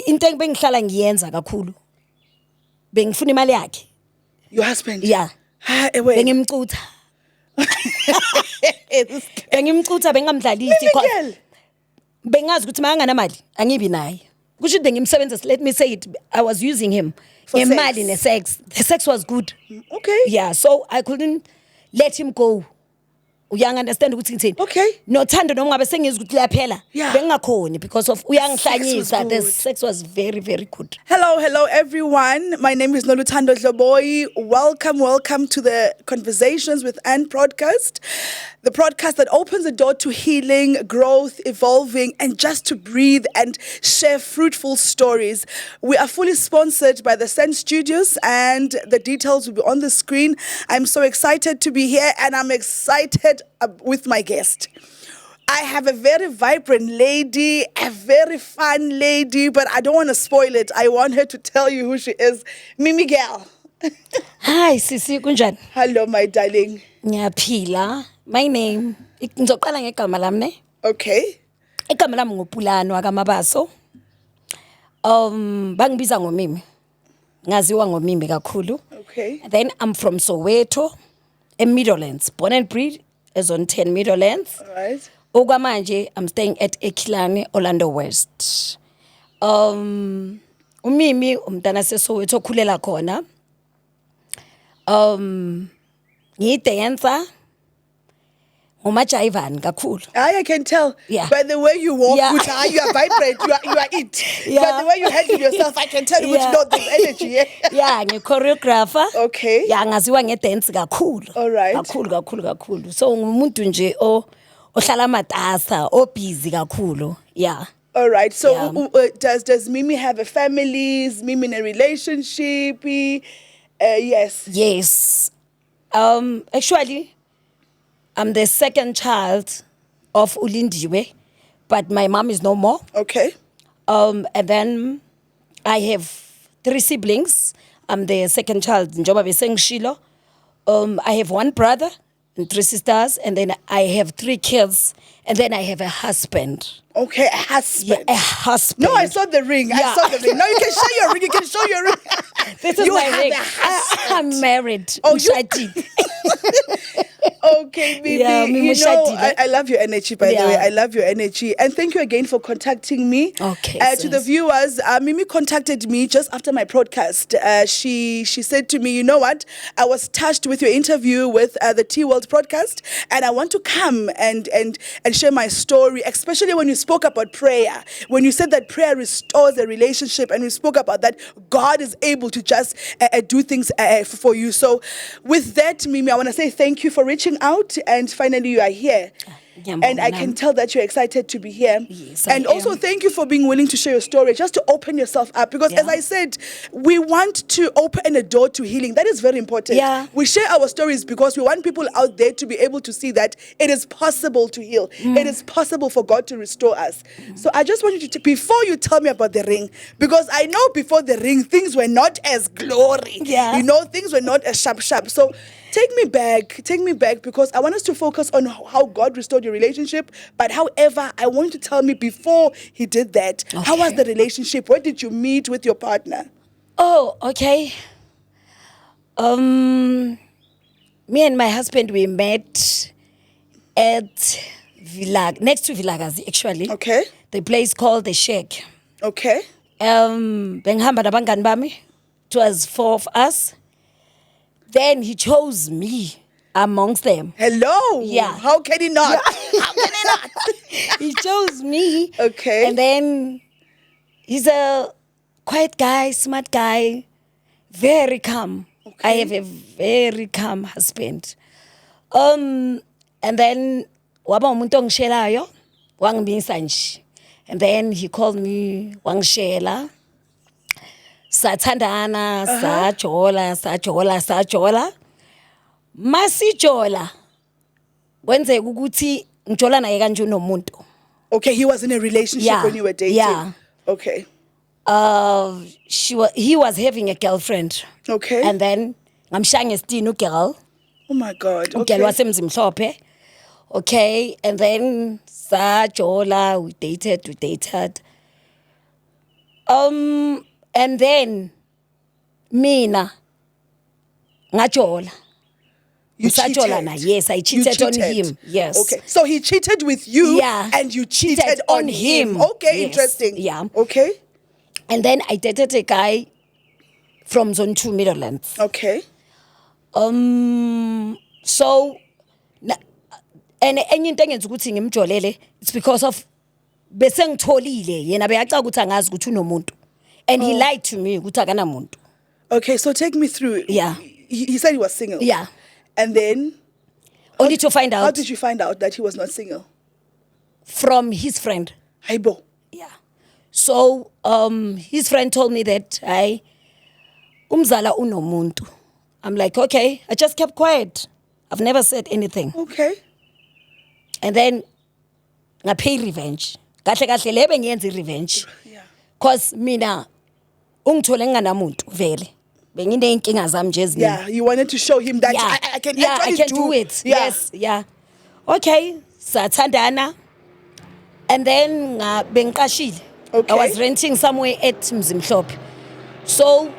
into engihlala ngiyenza kakhulu bengifuna imali yakhe. Your husband? Yeah. Wait. Bengimcutha. Bengimcutha bengamdlalisi Girl. bengazi ukuthi mayanganamali angibi naye. Kusho ukuthi ngimsebenzisa, let me say it, I was using him For ngemali sex. nesex. The sex was good. Okay. Yeah, so I couldn't let him go. Uyangi-understand ukuthi ngithini? Okay. Nothando noma ngabe sengizwe ukuthi liyaphela. Yeah. Bengakhoni because of uyangihlanyisa. The good. sex was very, very good. Hello everyone. My name is Noluthando Dloboyi. Welcome to the Conversations with Anne podcast. The podcast that opens the door to healing, growth, evolving, and just to breathe and share fruitful stories. We are fully sponsored by the Sen Studios, and the details will be on the screen. I'm so excited to be here, and I'm excited with my guest. I have a very vibrant lady, a very fun lady, but I don't want to spoil it. I want her to tell you who she is. Mimi Girl. Hi sisi kunjani? Hello, my darling. Ngiyaphila. My name ngizoqala ngegama lami ne. Okay. Igama lami nguPulano akaMabaso. Bangibiza ngoMimi. Ngaziwa ngoMimi kakhulu. Okay. Then I'm from Soweto, eMidlands, born and bred as on 10 Midlands. All right. Okwamanje I'm staying at Ekhilani, Orlando West. Umimi umntana seSoweto okhulela khona. Ngidancer ngumajayivani kakhulu. I can tell Yeah. by the way you walk, Yeah. you are vibrant, you are it. Yeah. By the way you handle yourself, I can tell you Yeah. which there's energy. Yeah. Yeah, ngi-choreographer. Okay. Yeah, ngaziwa ngedance kakhulu. All right. Kakhulu. So ngumuntu nje ohlala matasa, busy kakhulu. Yeah. All right. So Yeah. does Mimi have a family? Is Mimi in a relationship? Yes. Yes. Actually, I'm the second child of Ulindiwe, but my mom is no more. Okay. And then I have 3 siblings. I'm the second child. Njoba besengishilo. I have 1 brother and 3 sisters, and then I have 3 kids, and then I have a husband. Okay, a husband. Yeah, a husband. No, I saw the ring. Yeah. I saw the ring. No, you can show your ring. This is You my have ring. a husband. I'm married. Oh, you- Ngishadile. Okay, Mimi. Yeah, you know, Mishadile. I love your energy, by the Yeah. way. I love your energy. And thank you again for contacting me. Okay, To the sis. viewers, Mimi contacted me just after my podcast. She said to me, you know what? I was touched with your interview with the T-World podcast, and I want to come and share my story, especially when you spoke about prayer. When you said that prayer restores a relationship, and we spoke about that God is able to just do things for you. So with that, Mimi, I want to say thank you for reaching out, and finally you are here. And I can tell that you're excited to be here. Yes, I and also am. thank you for being willing to share your story, just to open yourself up. Because as Yeah. I said, we want to open a door to healing. That is very important. Yeah. We share our stories because we want people out there to be able to see that it is possible to heal. It is possible for God to restore us. So I just want you to, before you tell me about the ring, because I know before the ring, things were not as glory. Yeah. You know, things were not as sharp. So take me back, because I want us to focus on how God restored your relationship. But however, I want you to tell me before he did that, how was Okay. the relationship? Where did you meet with your partner? Oh, okay. Me and my husband, we met at next to Vilagazi, actually. Okay. The place called The Shack. Okay. Bengihamba nabangani bami. It was 4 of us. Then he chose me amongst them. Hello. Yeah. How can he not? How can he not? He chose me. Okay. And then he's a quiet guy, smart guy, very calm. I have a very calm husband. And then waba umuntu ongishelayo, wangibisa nje. And then he called me wangishela. Sathandana, sajola. Masijola. Kwenzeka ukuthi ngijola naye kanje unomuntu. Okay, he was in a relationship Yeah, when you were dating. yeah. Okay. He was having a girlfriend. Okay. And then ngamshaya ngesitini ugirl. Oh my God. Ugirl Okay. wasemzimhlophe. Okay, and then sajola, we dated. And then mina ngajola. You Ngisajola na, yes, I You cheated on him. Yes. Okay. So he cheated with you Yeah. and you cheated on him. Okay, Yes. interesting. Yeah. Okay. And then I dated a guy from Zone 2 Middlelands. Okay. So and enye into engenza ukuthi ngimjolele, it's because of bese ngitholile yena beyacaca ukuthi angazi ukuthi unomuntu, and he lied to me ukuthi akanamuntu. Okay, so take me through. Yeah. He said he was single. Yeah. And then Only to find how out did you find out that he was not single? from his friend. Haibo. Yeah. So his friend told me that umzala unomuntu. I'm like, okay. I just kept quiet. I've never said anything. Okay. And then ngapay revenge. Kahle kahle lebe ngiyenza revenge. Yeah. Cause mina ungithole nganamuntu vele. Bengineyinkinga zami nje eziningi. Yeah, you wanted to show him that I can actually I can do it. Yeah. Yes, yeah. Okay, sathandana. And then bengiqashile. Okay. I was renting somewhere at Mzimhlophe. So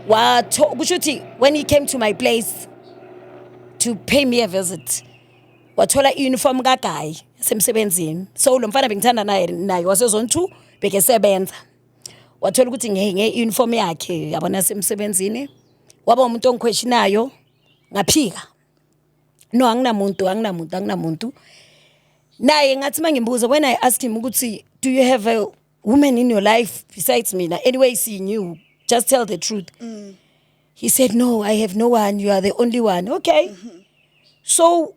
kusho ukuthi when he came to my place to pay me a visit, wathola uniform kaGuy semsebenzini. So lo mfana bengithanda naye wasezone 2 bekesebenza. Wathola ukuthi uniform yakhe yabona semsebenzini. Waba umuntu ongiquestionayo ngaphika. No, anginamuntu. Naye ngathi mangimbuza, when I asked him ukuthi, do you have a woman in your life besides me? Anyway, seeing you, just tell the truth. He said, no, I have no one. You are the only one. Okay. So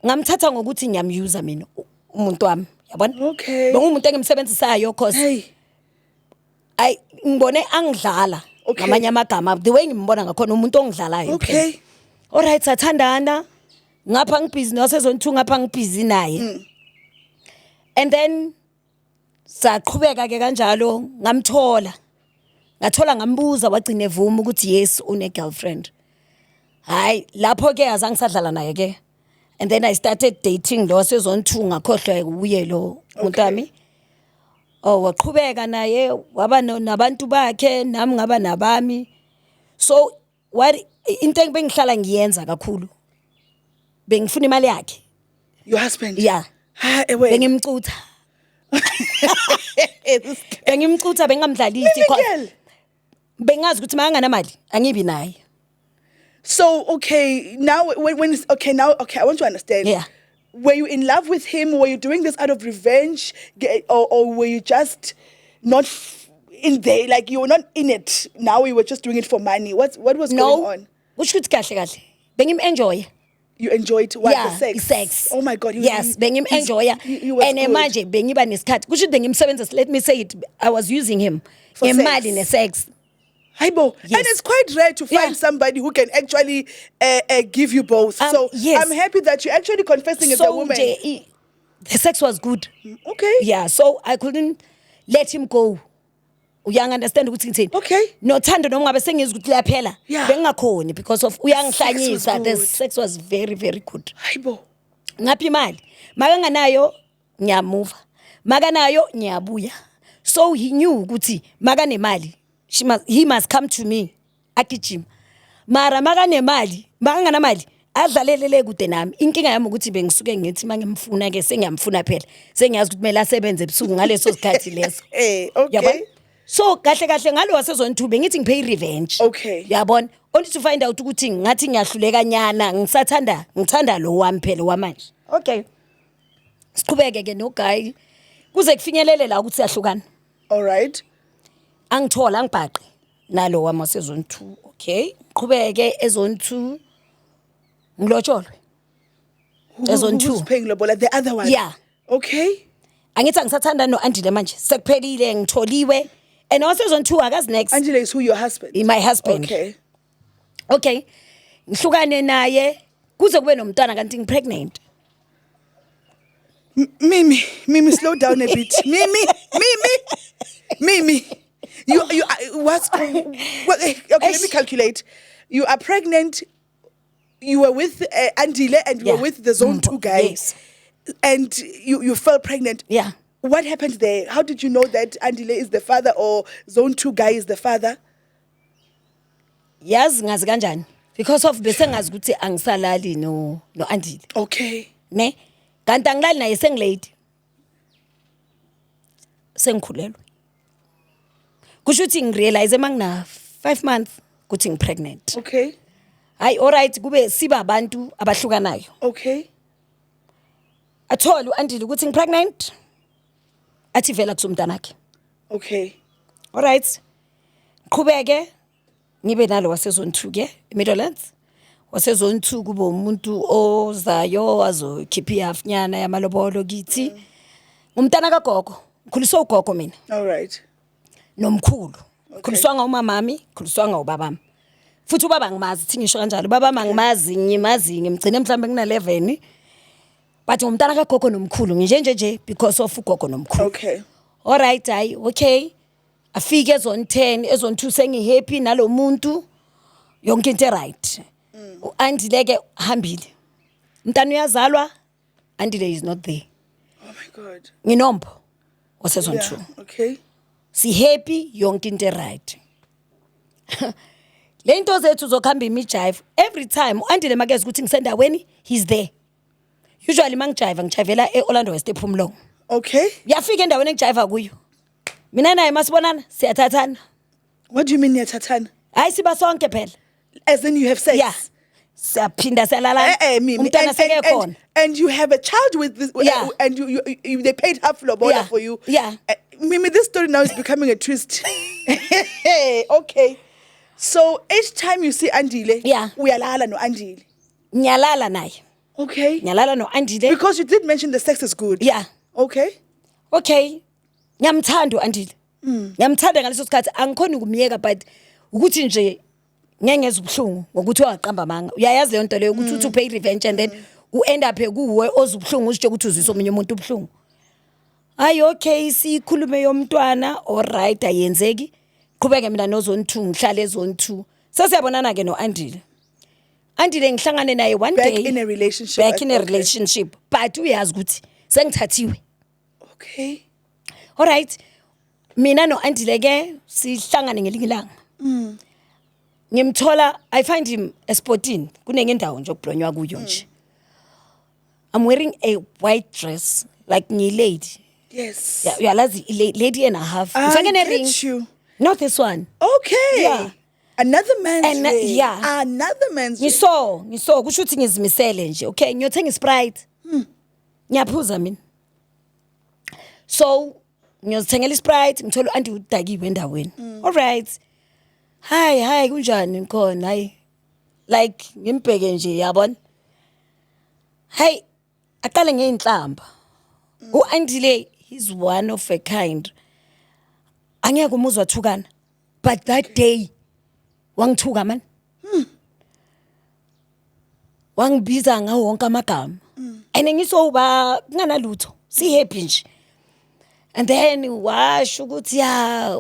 ngamthatha ngokuthi ngiyamuse mina umuntu wami, yabona? Okay. Bengumuntu engimsebenzisayo cause Hey. ngibone angidlala Okay. ngamanye amagama, the way ngimbona ngakhona umuntu ongidlalayo. Okay. Alright, sathandana. Ngapha ngibhizi nosezone 2 ngapha ngibhizi naye. And then saqhubeka ke kanjalo ngamthola. Ngathola ngambuza wagcina evuma ukuthi yes une girlfriend. Hayi lapho ke azange sadlala naye ke. And then I started dating lo sezone 2 ngakhohlwa uye lo umuntu wami. Oh waqhubeka naye waba nabantu bakhe nami ngaba nabami. So what into engibengihlala ngiyenza kakhulu. Bengifuna imali yakhe. Your husband? Yeah. Wait. Bengimcutha. Bengimcutha bengamdlalisi Girl. bengazi ukuthi mangana mali angibi naye. So, okay, now when it's, okay, I want to understand. Yeah. Were you in love with him? Were you doing this out of revenge? Or were you just not in there? Like you were not in it. Now you were just doing it for money. What was going on? Kusho ukuthi kahle. Bengim-enjoy. You enjoyed what? Yeah, the sex? Oh my God. Yes, bengim-enjoy. You And manje bengiba nesikhathi. Kusho ukuthi bengimsebenza, let me say it, I was using him. For sex. Ngemali nesex. Haibo. Yes. And it's quite rare to find Yeah. somebody who can actually give you both. So yes. I'm happy that you're actually confessing as a woman. The sex was good. Okay. Yeah, so I couldn't let him go. Uyang understand ukuthi ngithini? Okay. Nothando noma ngabe sengizwe ukuthi laphela. Yeah. Bengakhoni because of uyangihlanyisa. Sex was The good. sex was very very good. Haibo. Ngaphi imali? Makanganayo ngiyamuva. Makanayo ngiyabuya. So he knew ukuthi makanemali he must come to me agijima. Mara makanemali, makanganamali adlalelele kude nami. Inkinga yami ukuthi bengisuke ngithi mangimfuna ke sengiyamfuna phela. Sengiyazi ukuthi kumele asebenze ebusuku ngaleso sikhathi leso. Okay. Yabona? So kahle kahle ngalo wasezone 2 bengithi ngipay revenge. Okay. Yabona? Only to find out ukuthi ngathi ngiyahluleka nyana, ngithanda lo wami phela wamanje. Okay. Siqhubeke ke no guy kuze kufinyelele la ukuthi siyahlukana. All right. Angithola ngibhaqe nalo wami wasezone 2. Okay. Qhubeke ezone 2 ngilotsholo. Ezone 2. Who's paying lobola? The other one? Yeah. Okay. Angithi angisathanda no Andile manje. Sekuphelile ngitholiwe. And wasezone 2 akazi next. Angela is who, your husband? My husband. Okay. Okay. Ngihlukane naye kuze kube nomntwana kanti ngipregnant. Mimi, slow down a bit. Mimi. You what's okay, let me calculate. You are pregnant. You were with Andile and you were with the zone 2 guy. Yes. And you fell pregnant. Yeah. What happened there? How did you know that Andile is the father or Zone 2 guy is the father? Yazi ngazi kanjani because of bese ngazi ukuthi angisalali no Andile. Okay. Ne? Kanti angilali naye sengilate. Sengikhulelwe. Kusho ukuthi ngirealize mangina 5 months ukuthi ngipregnant. Okay. Hayi alright kube siba abantu abahlukanayo. Okay. Athola uAndile ukuthi ngipregnant. Athi vela kusumntanakhe. Okay. Alright. Qhubeke ngibe nalo wasezone 2 ke eMidlands. Wasezone 2 kube umuntu ozayo azokhipha ihalfnyana yamalobolo kithi. Umntana kagogo, ngikhuliswa ugogo mina. All right. Nomkhulu. Ngikhuliswa ngumamami, ngikhuliswa ubabami. Futhi ubaba ngimazi thi ngisho kanjalo. Ubaba mangimazi, ngimazi, ngimgcine mhlambe ngina 11. But umntana kagogo nomkhulu nje because of ugogo nomkhulu. Okay. All right, hayi, okay. Afike ezone 10, ezone 2 sengihappy nalomuntu. Yonke into right. uAndile ke hambile. Umntana uyazalwa, Andile is not there. Oh my God. Nginombo wasezone 2. Yeah. Okay. Si happy yonke into right. Le into zethu zokhamba imijive every time uAndile makeze ukuthi ngisendaweni he's there. Usually mangijive ngijivela eOrlando West ePhumlong. Okay. Yafika endaweni engijive kuyo. Mina naye masibonana siyathathana. What do you mean Tatana? Hayi siba sonke phela. As in you have sex? Yeah. Siyaphinda siyalala. Umntana seke khona. And you have a child with this, Yeah. and you they paid half lobola Yeah. for you. Yeah. Mimi, this story now is becoming a twist. Okay. So each time you see Andile, Yeah. uyalala no Andile. Nyalala naye. Okay. Nyalala no Andile. Because you did mention the sex is good. Yeah. Okay. Okay. Ngiyamthanda uAndile. Ngiyamthanda ngaleso sikhathi angikhoni ukumyeka but ukuthi nje ngengeza ubhlungu ngokuthi waqamba manga. Uyayazi le nto leyo ukuthi uthi upay revenge and then uend up kuwe ozubhlungu usitshe ukuthi uzisa omunye umuntu ubhlungu. Hayi okay sikhulume yomntwana all right ayenzeki. Qhubeke mina no zone 2 ngihlale ezone 2. Sesiyabonana ke noAndile. Andile ngihlangane naye one Back day. in a relationship. Back in a Okay. relationship. But uyazi ukuthi sengithathiwe. Okay. All right. Mina noAndile ke sihlangane ngelinye ilanga. Ngimthola I find him esportini kunenye indawo nje okublonywa kuyo nje. I'm wearing a white dress like ngi lady. Yes. Yeah, uyalazi lady and a half. Ngifake ne ring. get you. Not this one. Okay. Yeah. Another man's ring. Yeah. Another man's ring. Ngiso kusho ukuthi ngizimisele nje. Okay, ngiyothenga iSprite. Ngiyaphuza mina. So ngiyozithengela iSprite ngithola uAndi udakiwe endaweni. All right. Hi kunjani khona hayi. Like ngimbheke nje yabona. Hey aqale ngeinhlamba. uAndile he's one of a kind. Angeke umuzwa thukana. But that day wangithuka man. Wangibiza ngawo wonke amagama. And ngisoba kunganalutho. Si happy nje. And then washo ukuthi ya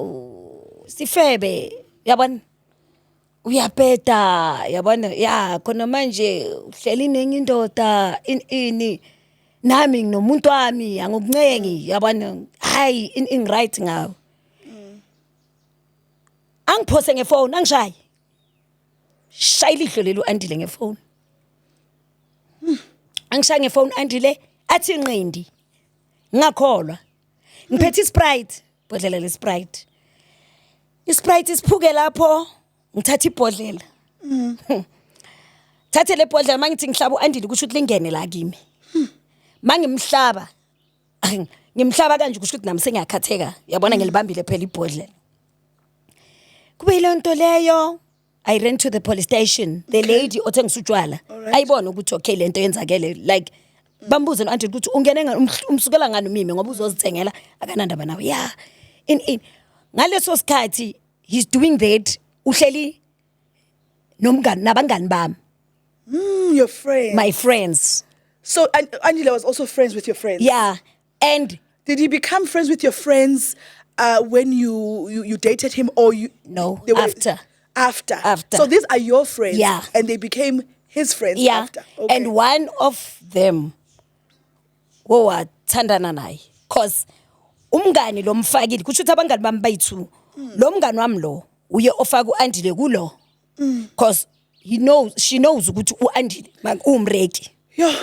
sifebe yabona uyapeta yabona ya khona manje uhleli nenye indoda ini nami nginomuntu wami angokuncengi yabona hayi in right ngawo angiphose ngefone angishaye shayile ihlo lelo Andile ngefone angishaye ngefone Andile athi nqindi ngakholwa ngiphethe iSprite bodlela leSprite iSprite isiphuke lapho ngithatha ibhodlela thathe le bhodlela mangithi ngihlaba uAndile kusho ukuthi lingene la kimi mangimhlaba ngimhlaba kanje kusho ukuthi nami sengiyakhatheka yabona ngilibambile phela ibhodlela kube ile nto leyo I ran to the police station the lady othengisa utshwala ayibona ukuthi okay lento yenzakele like bambuze noAndile ukuthi ungene umsukela ngani mimi ngoba uzozithengela akanandaba nawe yeah in ngaleso sikhathi he's doing that uhleli nomngani nabangani bami Your friend. my friends So Andile was also friends with your friends. yeah and Did he become friends with your friends when you dated him or you? No, they were- after. So these are your friends. Yeah. And they became his friends yeah after. Okay. and one of them wathandana naye cause umngani lo mfakile kusho ukuthi abangani bami bayi2 lo mngani wami lo uye ofaka uAndile kulo because she knows ukuthi uAndile umreki. Yo,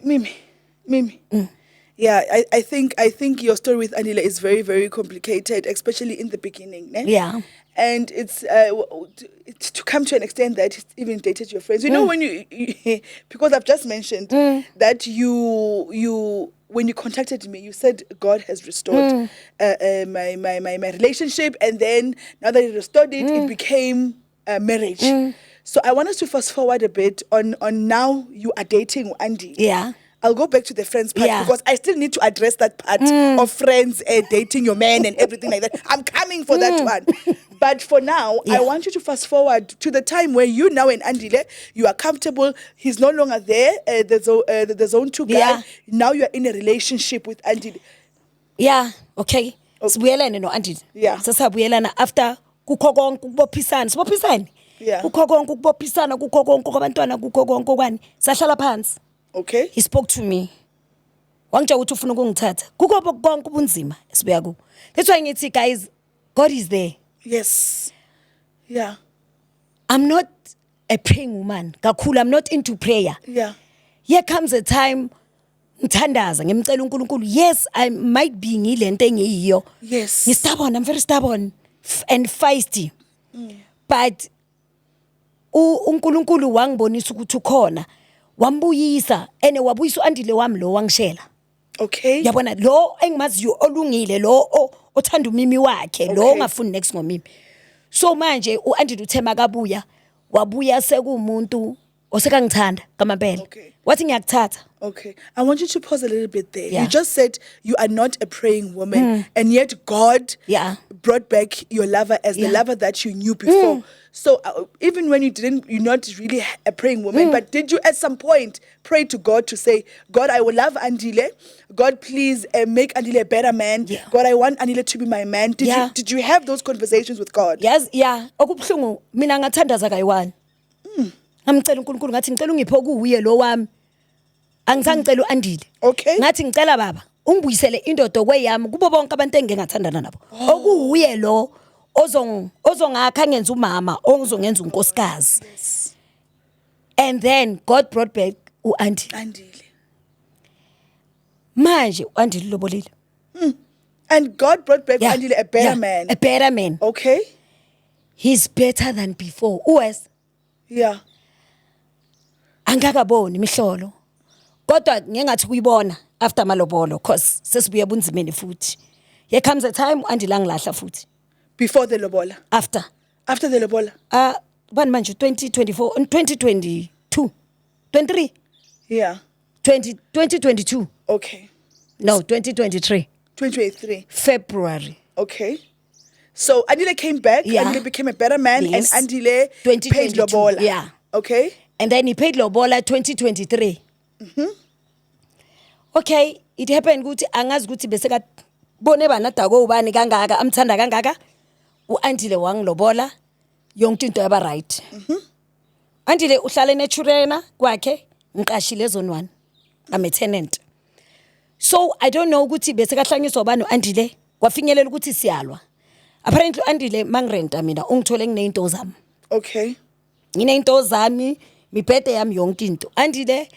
Mimi. Yeah, I think your story with Andile is very, very complicated, especially in the beginning. Ne? Yeah. And it's to come to an extent that it's even dated your friends. You know, when you because I've just mentioned that you when you contacted me, you said God has restored my relationship, and then now that He restored it, it became marriage. So I want us to fast forward a bit on now you are dating Andy. Yeah. I'll go back to the friends part because I still need to address that part of friends dating your man and everything like that. I'm coming for that one. But for now, I want you to fast forward to the time where you now and Andile, you are comfortable. He's no longer there. The zone 2 guy. Yeah. Now you are in a relationship with Andile. Yeah, okay. Sibuyelane no Andile. Yeah. Sasabuyelana after kukho konke ukubophisana. Sibophisane. Yeah. Kukho konke ukubophisana, kukho konke abantwana, kukho konke kwani. Sahlala phansi. Okay. He spoke to me. Wangitshela ukuthi ufuna ukungithatha. Kukho konke ubunzima esibuya ku. That's why ngithi guys, God is there. Yes. Yeah. I'm not a praying woman. Kakhulu, I'm not into prayer. Yeah. Here comes a time ngithandaza ngimcela uNkulunkulu. Yes, I might be ngilento engiyiyo. Yes. Stubborn, I'm very stubborn and feisty. But uNkulunkulu wangibonisa ukuthi ukhona. Wambuyisa ene wabuyisa uAndile wami lo wangishela. Okay. Yabona lo engimaziyo olungile lo othanda umimi wakhe lo ongafuni next ngomimi. So manje uAndile uThema kabuya wabuya sekumuntu osekangithanda kamabele. Okay. Wathi ngiyakuthatha. Okay. I want you to pause a little bit there. Yeah. You just said you are not a praying woman and yet God brought back your lover as the lover that you knew before. So even when you're not really a praying woman, but did you at some point pray to God to say, God, I will love Andile. God, please make Andile a better man. Yeah. God, I want Andile to be my man. Did you have those conversations with God? Yes, yeah. Okubhlungu mina ngathandaza kayiwani. Ngamcela uNkulunkulu ngathi ngicela ungiphe okuuye lo wami. Angizange ngicela uAndile. Okay. Ngathi ngicela baba ungibuyisele indodo kweyami kubo bonke abantu engingathandana nabo. Okuuye lo ozongakha ngenza umama ongizongenza unkosikazi. And then God brought back Andile. Manje uAndile lobolile. And God brought back Andile a better man. A better man. Okay. He's better than before. Uwes. Yeah. Angakaboni imihlolo. Kodwa ngingathi kuyibona after malobolo cause sesibuye bunzimeni futhi. Here comes a time Andile angilahla futhi. Before the lobola. After the lobola. One manje 2024 and 2022. 23. Yeah. 2022. Okay. No, 2023. 2023. February. Okay. So Andile came back. Yeah. Andile became a better man, Yes. and Andile paid lobola. Yeah. Okay. And then he paid lobola 2023. Okay, it happened ukuthi angazi ukuthi bese ka bone banadako ubani kangaka amthanda kangaka uAndile wangilobola yonke into yaba right. Andile uhlala eNaturena kwakhe ngiqashile zone 1. I'm a tenant. So I don't know ukuthi bese kahlanyiswa bani uAndile kwafinyelela ukuthi siyalwa. Apparently Andile mangirenta mina ungithole nginento zami. Okay. Nginento zami, mibhede yami yonke into. Andile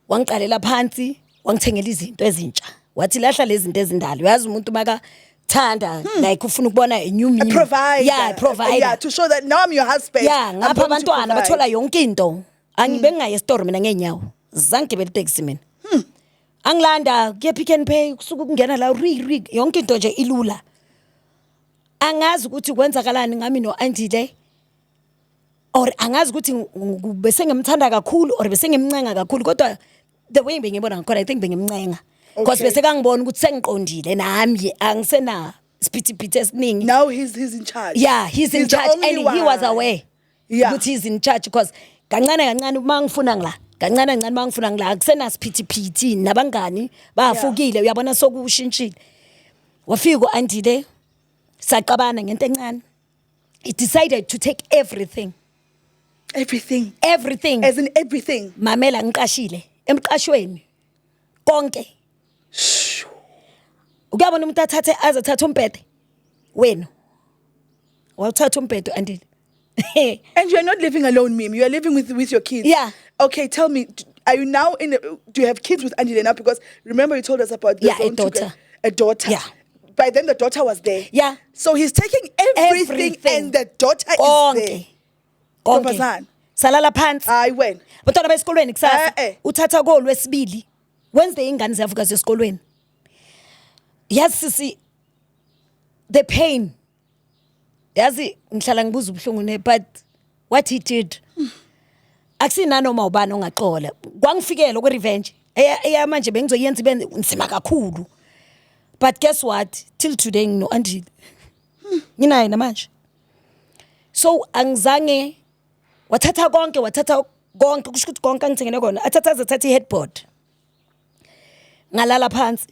wangiqalela phansi, wangithengela izinto ezintsha. Wathi lahla lezi zinto ezindala. Uyazi umuntu maka thanda like ufuna ukubona a new me. Provider. Yeah, provider. Yeah, to show that now I'm your husband. Yeah, ngapha abantwana bathola yonke into. Angibe ngaye store mina ngenyawo. Zange bele taxi mina. Angilanda kuye Pick n Pay kusuka kungena la ri yonke into nje ilula. Angazi ukuthi kwenzakalani ngami no Andile. Or angazi ukuthi bese ngimthanda kakhulu or bese ngimncenga kakhulu kodwa the way ngibona ngakhona I think bengimncenga because bese kangibona ukuthi sengiqondile nami angisena siphithiphithi esiningi. Now he's in charge. Yeah, he's in charge and he was aware. Yeah. Ukuthi he's in charge because kancane mangifuna ngila kancane mangifuna ngila akusena siphithiphithi nabangani bafukile uyabona sokushintshile. Wafika uAndile saqabana ngento encane. He decided to take everything. Everything. As in everything. Mamela ngiqashile emqashweni konke. Ukuyabona umuntu azathatha umbhede wena. Wawuthatha umbhede andile. And you are not living alone, Mim. You are living with your kids. Yeah. Okay, tell me, are you now do you have kids with Andile now? Because remember you told us about the Yeah, a daughter. A daughter. Yeah. By then the daughter was there. Yeah. So he's taking everything. And the daughter is there. Konke. Ntombazana. Salala phansi. Hayi wena. Bantwana besikolweni kusasa uthatha kolwesibili. Wednesday ingane ziyavuka zesikolweni. Yazi sisi the pain. Yazi ngihlala ngibuza ubhlungu ne but what he did. Akusinanoma ubani ongaxola. Kwangifikela kwe revenge. Eya manje bengizoyenza ibe nzima kakhulu. But guess what? Till today ngino Andile. Nginaye namanje. So angizange wathatha konke kusho ukuthi konke angithengene kona athatha i-headboard ngalala phansi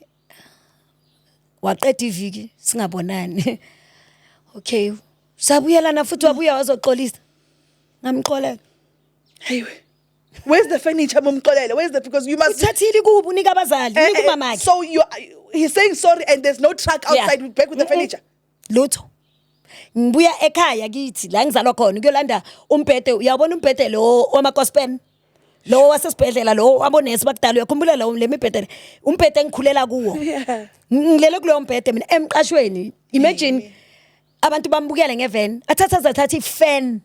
waqeda iviki singabonani. Okay sabuyelana futhi wabuya wazoxolisa ngamxolela. Hey, where's the furniture momxolele? Where's the, because you must uthathile kubo unika abazali unika umamakhe. So he's saying sorry and there's no truck outside with back with the furniture. Lutho ngibuya ekhaya kithi la ngizalwa khona kuyolanda umbhede. Uyabona umbhede lo wamakospen lo wasesibhedlela lo wabonesi bakudala uyakhumbula lo lemibhede umbhede engikhulela kuwo. Ngilele kulo mbhede mina emqashweni. Imagine abantu bambukele ngevan athatha ifan.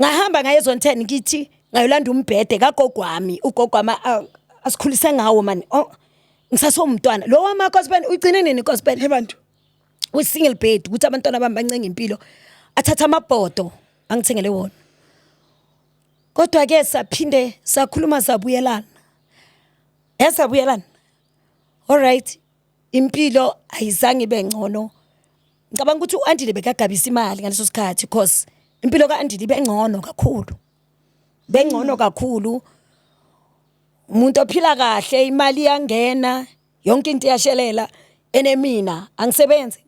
Ngahamba ngaye zone 10 ngithi ngayolanda umbhede kagogwami ugogwama asikhulise ngawo man. Ngisasomntwana lo wamakospen ugcine nini ikospen Hebantu with single bed ukuthi abantwana bami bancenga impilo athatha amabhodo angithengele wona. Kodwa ke saphinde sakhuluma sabuyelana. Esabuyelana. All right. Impilo ayizange ibe ngcono. Ngicabanga ukuthi uAndile bekagabisa imali ngaleso sikhathi because impilo kaAndile ibe ngcono kakhulu. Bengcono kakhulu. Umuntu ophila kahle imali yangena yonke into iyashelela enemina angisebenzi.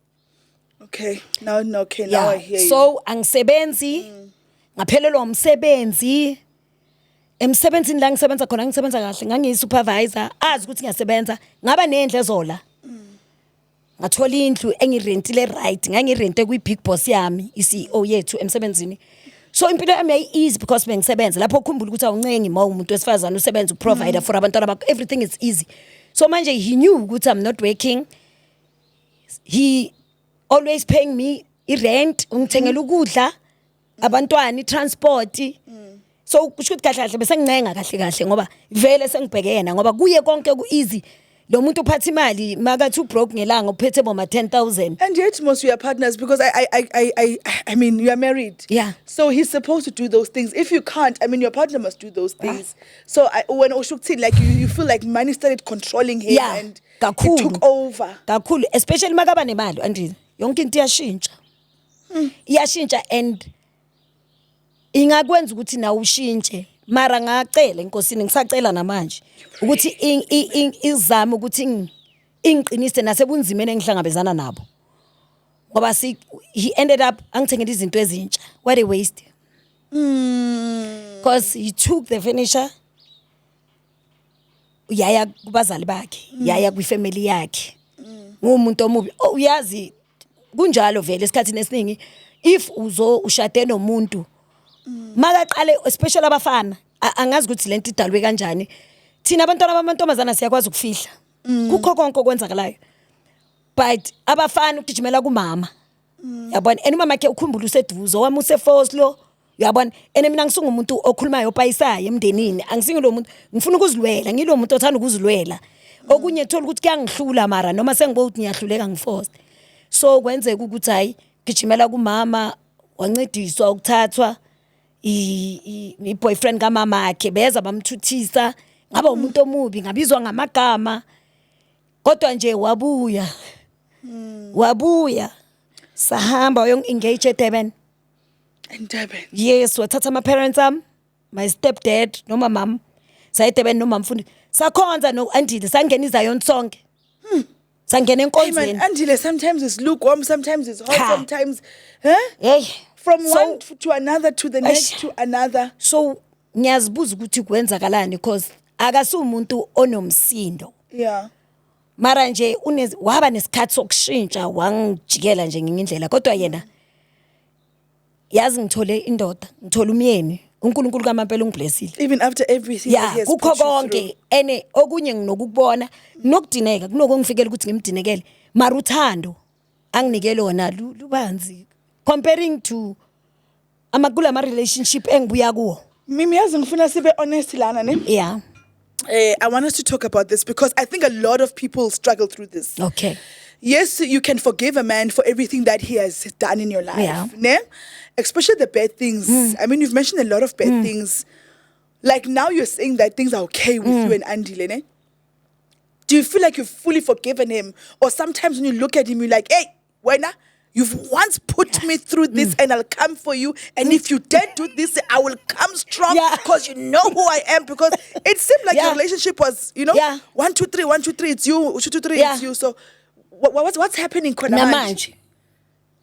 Okay, now I hear you. So angisebenzi ngaphelelwa umsebenzi. Emsebenzini la ngisebenza khona ngisebenza kahle ngangiyi-supervisor azi ukuthi ngiyasebenza ngaba nendle zola. Ngathola indlu engirentile right ngangirente kwi-big boss yami i-CEO yethu emsebenzini. So impilo yami yayi-easy because bengisebenza lapho ukhumbula ukuthi awuncengi ma umuntu wesifazane usebenza ukuprovider for abantwana bakho, everything is easy. So manje he knew ukuthi I'm not working. He always paying me i-rent, ungithengela ukudla, abantwana, i-transport. So kusho ukuthi kahle kahle bese ngincenga kahle ngoba vele sengibheke yena ngoba kuye konke ku-easy. Lo muntu uphatha imali makathi ubroke ngelanga uphethe boma 10,000. And yet most you are partners because I mean you are married. Yeah. So he's supposed to do those things. If you can't, I mean your partner must do those things. So when Oshukti like you feel like money started controlling him and it took over. Kakhulu especially makaba nemali Andile. Yonke into iyashintsha. Iyashintsha and ingakwenza ukuthi na ushintshe. Mara ngacela inkosini ngisacela namanje ukuthi izame ukuthi ingiqinise nasebunzimeni engihlangabezana nabo. Ngoba he ended up angithengela izinto ezintsha. What a waste. Because he took the furniture yaya kubazali bakhe, yaya kwifamily yakhe. Ngumuntu omubi. Uyazi kunjalo vele esikhathini esiningi if ushade nomuntu makaqale especially abafana angazi ukuthi lento idalwe kanjani. Thina abantwana bamantombazana siyakwazi ukufihla. Kukho konke okwenzakalayo. But abafana ukugijimela kumama. Yabona enumama yakhe ukhumbula useduze wami usefoslo. Yabona mina ngisungumuntu okhulumayo opayisayo emndenini. Angisingi lo muntu ngifuna ukuzilwela ngilo muntu othanda ukuzilwela. Okunye thola ukuthi kuyangihlula mara noma sengibo ukuthi ngiyahluleka ngiforce. So kwenzeka ukuthi hayi gijimela kumama wancediswa ukuthathwa i-boyfriend kamama akhe beza bamthuthisa ngaba umuntu omubi ngabizwa ngamagama kodwa nje wabuya sahamba engage eDurban. In Durban. Yes, wathatha ama parents my stepdad noma mom saye Durban noma mfundi sakhonza no Andile sangena izayo sonke. Sangena enkonzweni. Andile sometimes it's lukewarm, sometimes it's hot, sometimes hey from one to another to the next to another. So ngiyazibuza ukuthi kwenzakalani because akasumuntu onomsindo. Yeah. mara nje waba nesikhathi sokushintsha wangijikela nje ngendlela kodwa yena yazi ngithole indoda ngithola umyeni uNkulunkulu kaMampela ungiblessile Even after everything that he has kukho put you konke through. ene okunye nginokubona nokudineka kunokungifikela ukuthi ngimdinekele mara uthando anginikele wona lubanzi comparing to kula relationship engibuya kuwo Mimi yazi ngifuna sibe honest lana ne. yeah I want us to talk about this because I think a lot of people struggle through this. okay Yes, you can forgive a man for everything that he has done in your life. Yeah. Ne? Especially the bad things. I mean, you've mentioned a lot of bad things. Like now you're saying that things are okay with you and Andile, ne? Do you feel like you've fully forgiven him? Or sometimes when you look at him, you're like, hey, Wena, you've once put me through this and I'll come for you. And if you don't do this, I will come strong Yeah. because you know who I am. Because it seemed like Yeah. your relationship was, you know, Yeah. 1, 2, 3, 1, 2, 3, it's you, 2, 2, 3, Yeah. it's you. So what's happening khona manje? namanje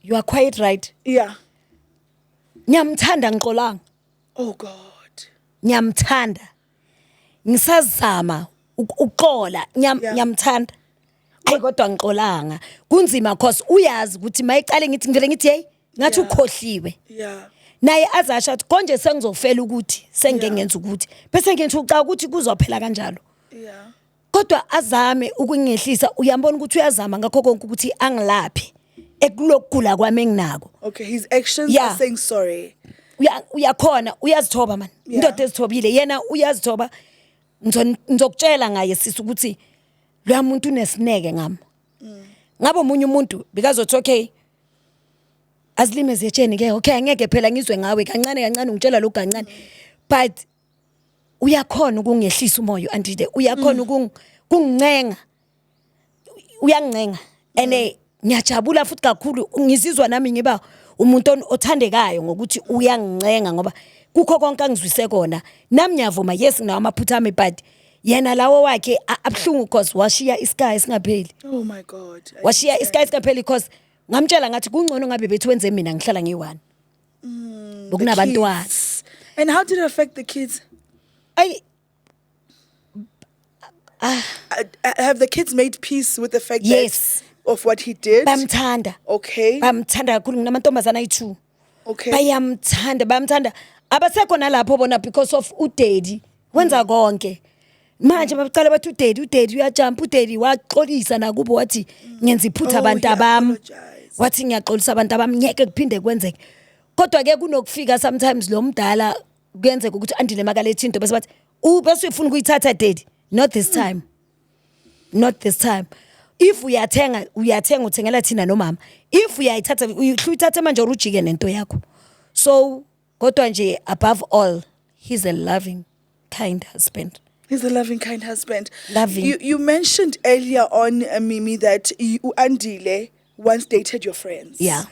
you are quite right Yeah. ngiyamthanda ngiqolanga Oh God. ngiyamthanda ngisazama ukuxola ngiyamthanda kodwa ngiqolanga kunzima cause uyazi ukuthi mayiqale ngithi ngivele ngithi hey ngathi Yeah. ukhohliwe Yeah. naye azasho athi konje sengizofela ukuthi sengike ngenza ukuthi bese ngithi uca ukuthi kuzophela kanjalo Yeah. kodwa azame ukungehlisa uyambona ukuthi uyazama ngakho konke ukuthi angilaphe ekulokugula kwami enginako Okay, his actions Yeah. are saying sorry. uyakhona uyazithoba man Yeah. indoda ezithobile yena uyazithoba ngizokutshela ngaye sisi ukuthi lo muntu unesineke ngami ngabe umunye umuntu because uthi okay azilime zetsheni ke okay angeke phela ngizwe ngawe kancane kancane ungitshela lokho kancane but uyakhona ukungehlisa umoya andide uyakhona ukungincenga uyangincenga ene ngiyajabula futhi kakhulu ngizizwa nami ngiba umuntu othandekayo ngokuthi uyangincenga ngoba kukho konke angizwise kona nami ngiyavuma yes nginawo amaphutha ami but yena lawo wakhe abhlungu because washiya isky singapheli Oh my God. I washiya understand. isky singapheli because ngamtshela ngathi kungcono ngabe bethu wenze mina ngihlala ngiyi-1 The bokunabantwana kids. And how did it affect the kids? ay Have the kids made peace with the fact Yes. that of what he did? bamthanda Okay. bamthanda kakhulu nginamantombazana ayi-2 Okay. bayamthanda abasekho nalapho bona because of udaddy wenza konke manje baqala bathi udaddy uyajumpa udaddy waxolisa nakubo wathi ngenza iphutha Oh, abantu he abami apologized. wathi ngiyaxolisa abantu abami ngeke kuphinde kwenzeke kodwa ke kunokufika sometimes lo mdala kuyenzeka ukuthi andile makalethe into bese bathi bese ufuna ukuyithatha daddy not this time not this time if uyathenga uthengela thina nomama if uyayithatha manje urujike nento yakho so kodwa nje above all he's a loving kind husband He's a loving, kind husband. Loving. You mentioned earlier on, Mimi, that you, Andile, once dated your friends. yeah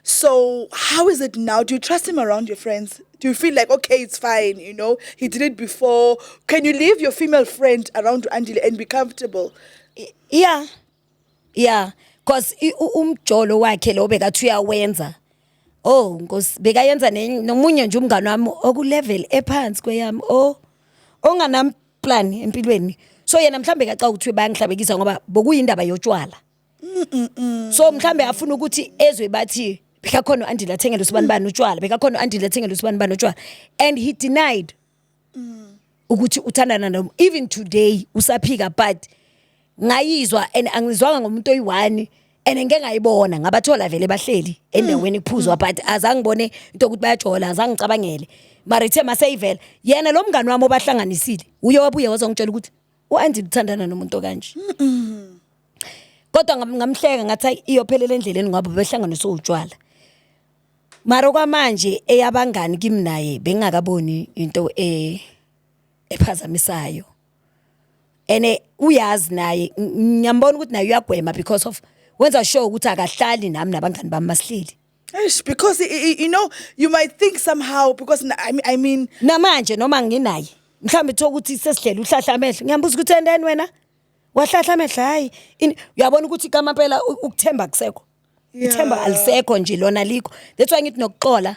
So how is it now? Do you trust him around your friends? Do you feel like, okay, it's fine, you know, he did it before. Can you leave your female friend around Andile and be comfortable? yeah cause umjolo wakhe lo bekathi uyawenza oh nkosi bekayenza nomunye nje umngane wami okulevel ephansi kweyami onganam plan empilweni so yena mhlambe kaca ukuthi bayangihlabekisa ngoba bokuyindaba yotshwala so mhlambe afuna ukuthi ezwe bathi bekakhona uAndile athengele usibanibani utshwala bekakhona uAndile athengele usibanibani utshwala and he denied ukuthi uthandana nami even today usaphika but ngayizwa and angizwanga ngomuntu oyi1 and ngeke ngayibona ngabathola vele bahleli endaweni kuphuzwa but azangibone into ukuthi bayajola azangicabangele mara ithe maseyivela yena lo mngane wami obahlanganisile uye wabuye wazongitshela ukuthi uAndile uthandana nomuntu okanje kodwa ngamhleka ngathi iyophelela endleleni ngoba behlanganiswe utshwala mara kwamanje eyabangani kimi naye bengakaboni into ephazamisayo ene uyazi naye ngiyambona ukuthi naye uyagwema because of wenza sure ukuthi akahlali nami nabangani bami masihleli Yes, because you know, you might think somehow because I mean namanje noma nginaye mhlambe uthola ukuthi sesihleli uhlahla amehlo ngiyambuza ukuthi endeni wena wahlahla amehlo hayi uyabona ukuthi kaMampela ukuthemba kusekho ithemba alisekho nje lona likho that's why ngithi nokuxola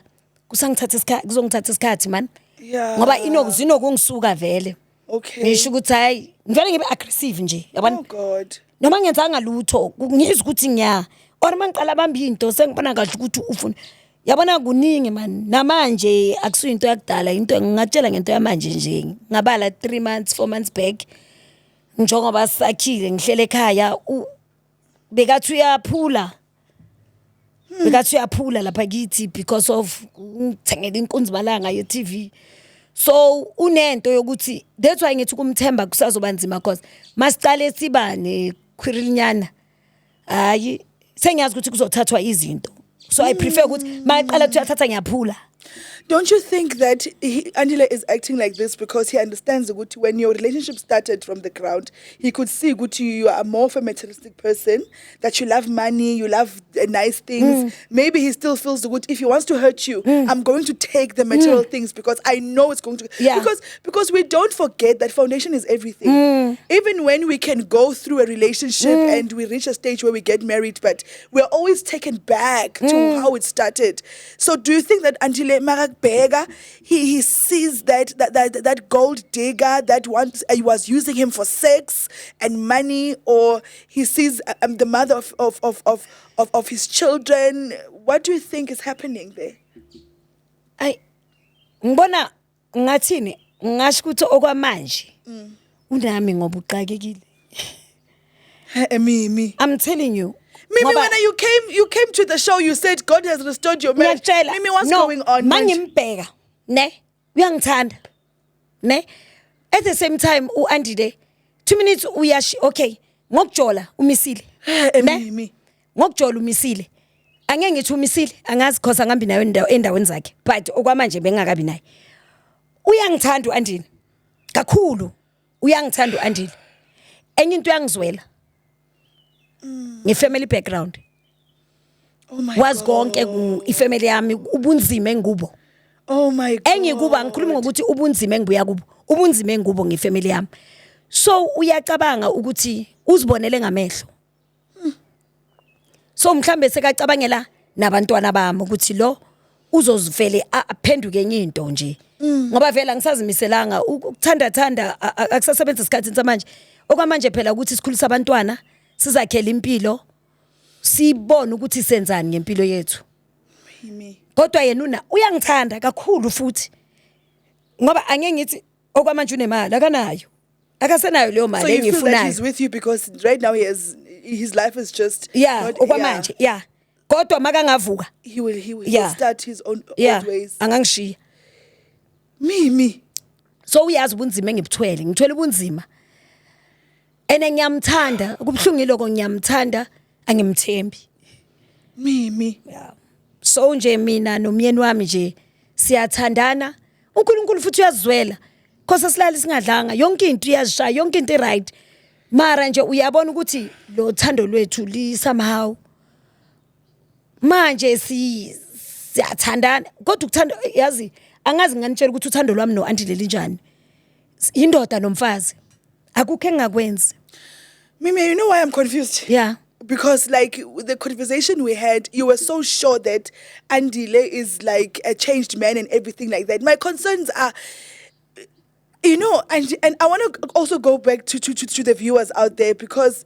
kuzongithatha isikhathi man Yeah. ngoba zinokungisuka vele okay. ngisho ukuthi hayi ngivele ngibe aggressive nje yabona Oh God. noma ngenzanga lutho ngizwe ukuthi ngiya or mangiqala bamba into sengibona kahle ukuthi ufuna yabona kuningi man namanje akusiyo into yakudala into ngingatshela ngento yamanje nje ngabala 3 months 4 months back njengoba sakhile ngihlele ekhaya bekathi uyaphula lapha kithi because of ngithengela inkunzi malanga ye TV so unento yokuthi that's why ngithi kumthemba kusazoba nzima because masicale sibane khwirilinyana hayi sengiyazi ukuthi kuzothathwa izinto so I prefer ukuthi maqala uyathatha ngiyaphula. Don't you think that Andile is acting like this because he understands that when your relationship started from the ground, he could see that you are more of a materialistic person, that you love money, you love nice things. Maybe he still feels that if he wants to hurt you, I'm going to take the material things because I know it's going to... Yeah. Because we don't forget that foundation is everything. Even when we can go through a relationship and we reach a stage where we get married, but we're always taken back to how it started. So do you think that Andile Beggar, he sees that gold digger that once was using him for sex and money, or he sees the mother of his children? What do you think is happening there? Ngibona ngathini ngasho ukuthi okwamanje unami ngoba uqakekile. Mimi, I'm telling you. Mimi, when you came to the show, you said God has restored your marriage. Mimi, what's going on? Mangimbheka, ne? Uyangithanda. Ne? At the same time uAndile 2 minutes uyashi okay, ngokujola umisile. Mimi. Ngokujola umisile. Angeke ngithi umisile, angazi because angambi nayo endaweni zakhe, but okwamanje bengakabi naye. Uyangithanda uAndile. Kakhulu. Uyangithanda uAndile. Enye into yangizwela. Nge-family background. Oh my was God. konke ifamily yami ubunzima engubo. Oh my God. Engikuba ngikhuluma ngokuthi ubunzima engibuya kubo. Ubunzima engubo ngefamily yami. So uyacabanga ukuthi uzibonele ngamehlo. So mhlambe sekacabangela nabantwana bami ukuthi lo uzozivele aphenduke enye into nje. Ngoba vela ngisazimiselanga ukuthanda akusasebenza isikhathi samanje. Okwamanje phela ukuthi sikhulisa abantwana sizakhela impilo sibone ukuthi senzani ngempilo yethu. Kodwa yena uyangithanda kakhulu futhi ngoba angeke ngithi okwamanje unemali akanayo akasenayo leyo mali engifunayo. So you feel that he's with you because right now his life is just not, okwamanje kodwa makangavuka he will start his own ways. Angangishiya Mimi. So uyazi ubunzima engibutwele ngithwele ubunzima ene ngiyamthanda kubhlungu lokho ngiyamthanda angimthembi Mimi. So nje mina nomyeni wami nje siyathandana uNkulunkulu futhi uyazwela because silali singadlanga yonke into iyazishaya yonke into right mara nje uyabona ukuthi lo thando lwethu li somehow manje siyathandana kodwa ukuthanda yazi angazi nganitshela ukuthi uthando lwami noAndile linjani indoda nomfazi akukho engakwenzi. Mimi, you know why I'm confused? Yeah. Because like the conversation we had, you were so sure that Andile is like a changed man and everything like that. My concerns are, you know, and I want to also go back to the viewers out there because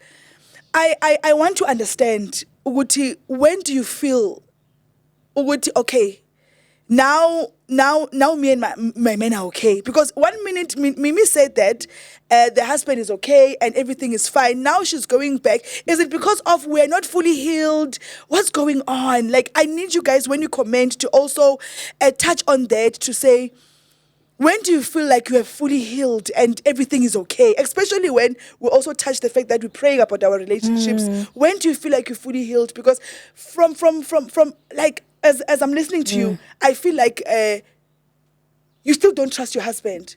I want to understand, Uguti, when do you feel, Uguti, okay, now me and my men are okay. Because 1 minute Mimi said that the husband is okay and everything is fine. Now she's going back. Is it because of we're not fully healed? What's going on? Like, I need you guys, when you comment, to also touch on that, to say, when do you feel like you are fully healed and everything is okay? Especially when we also touch the fact that we're praying about our relationships. When do you feel like you're fully healed? Because from like, as I'm listening to you, I feel like you still don't trust your husband.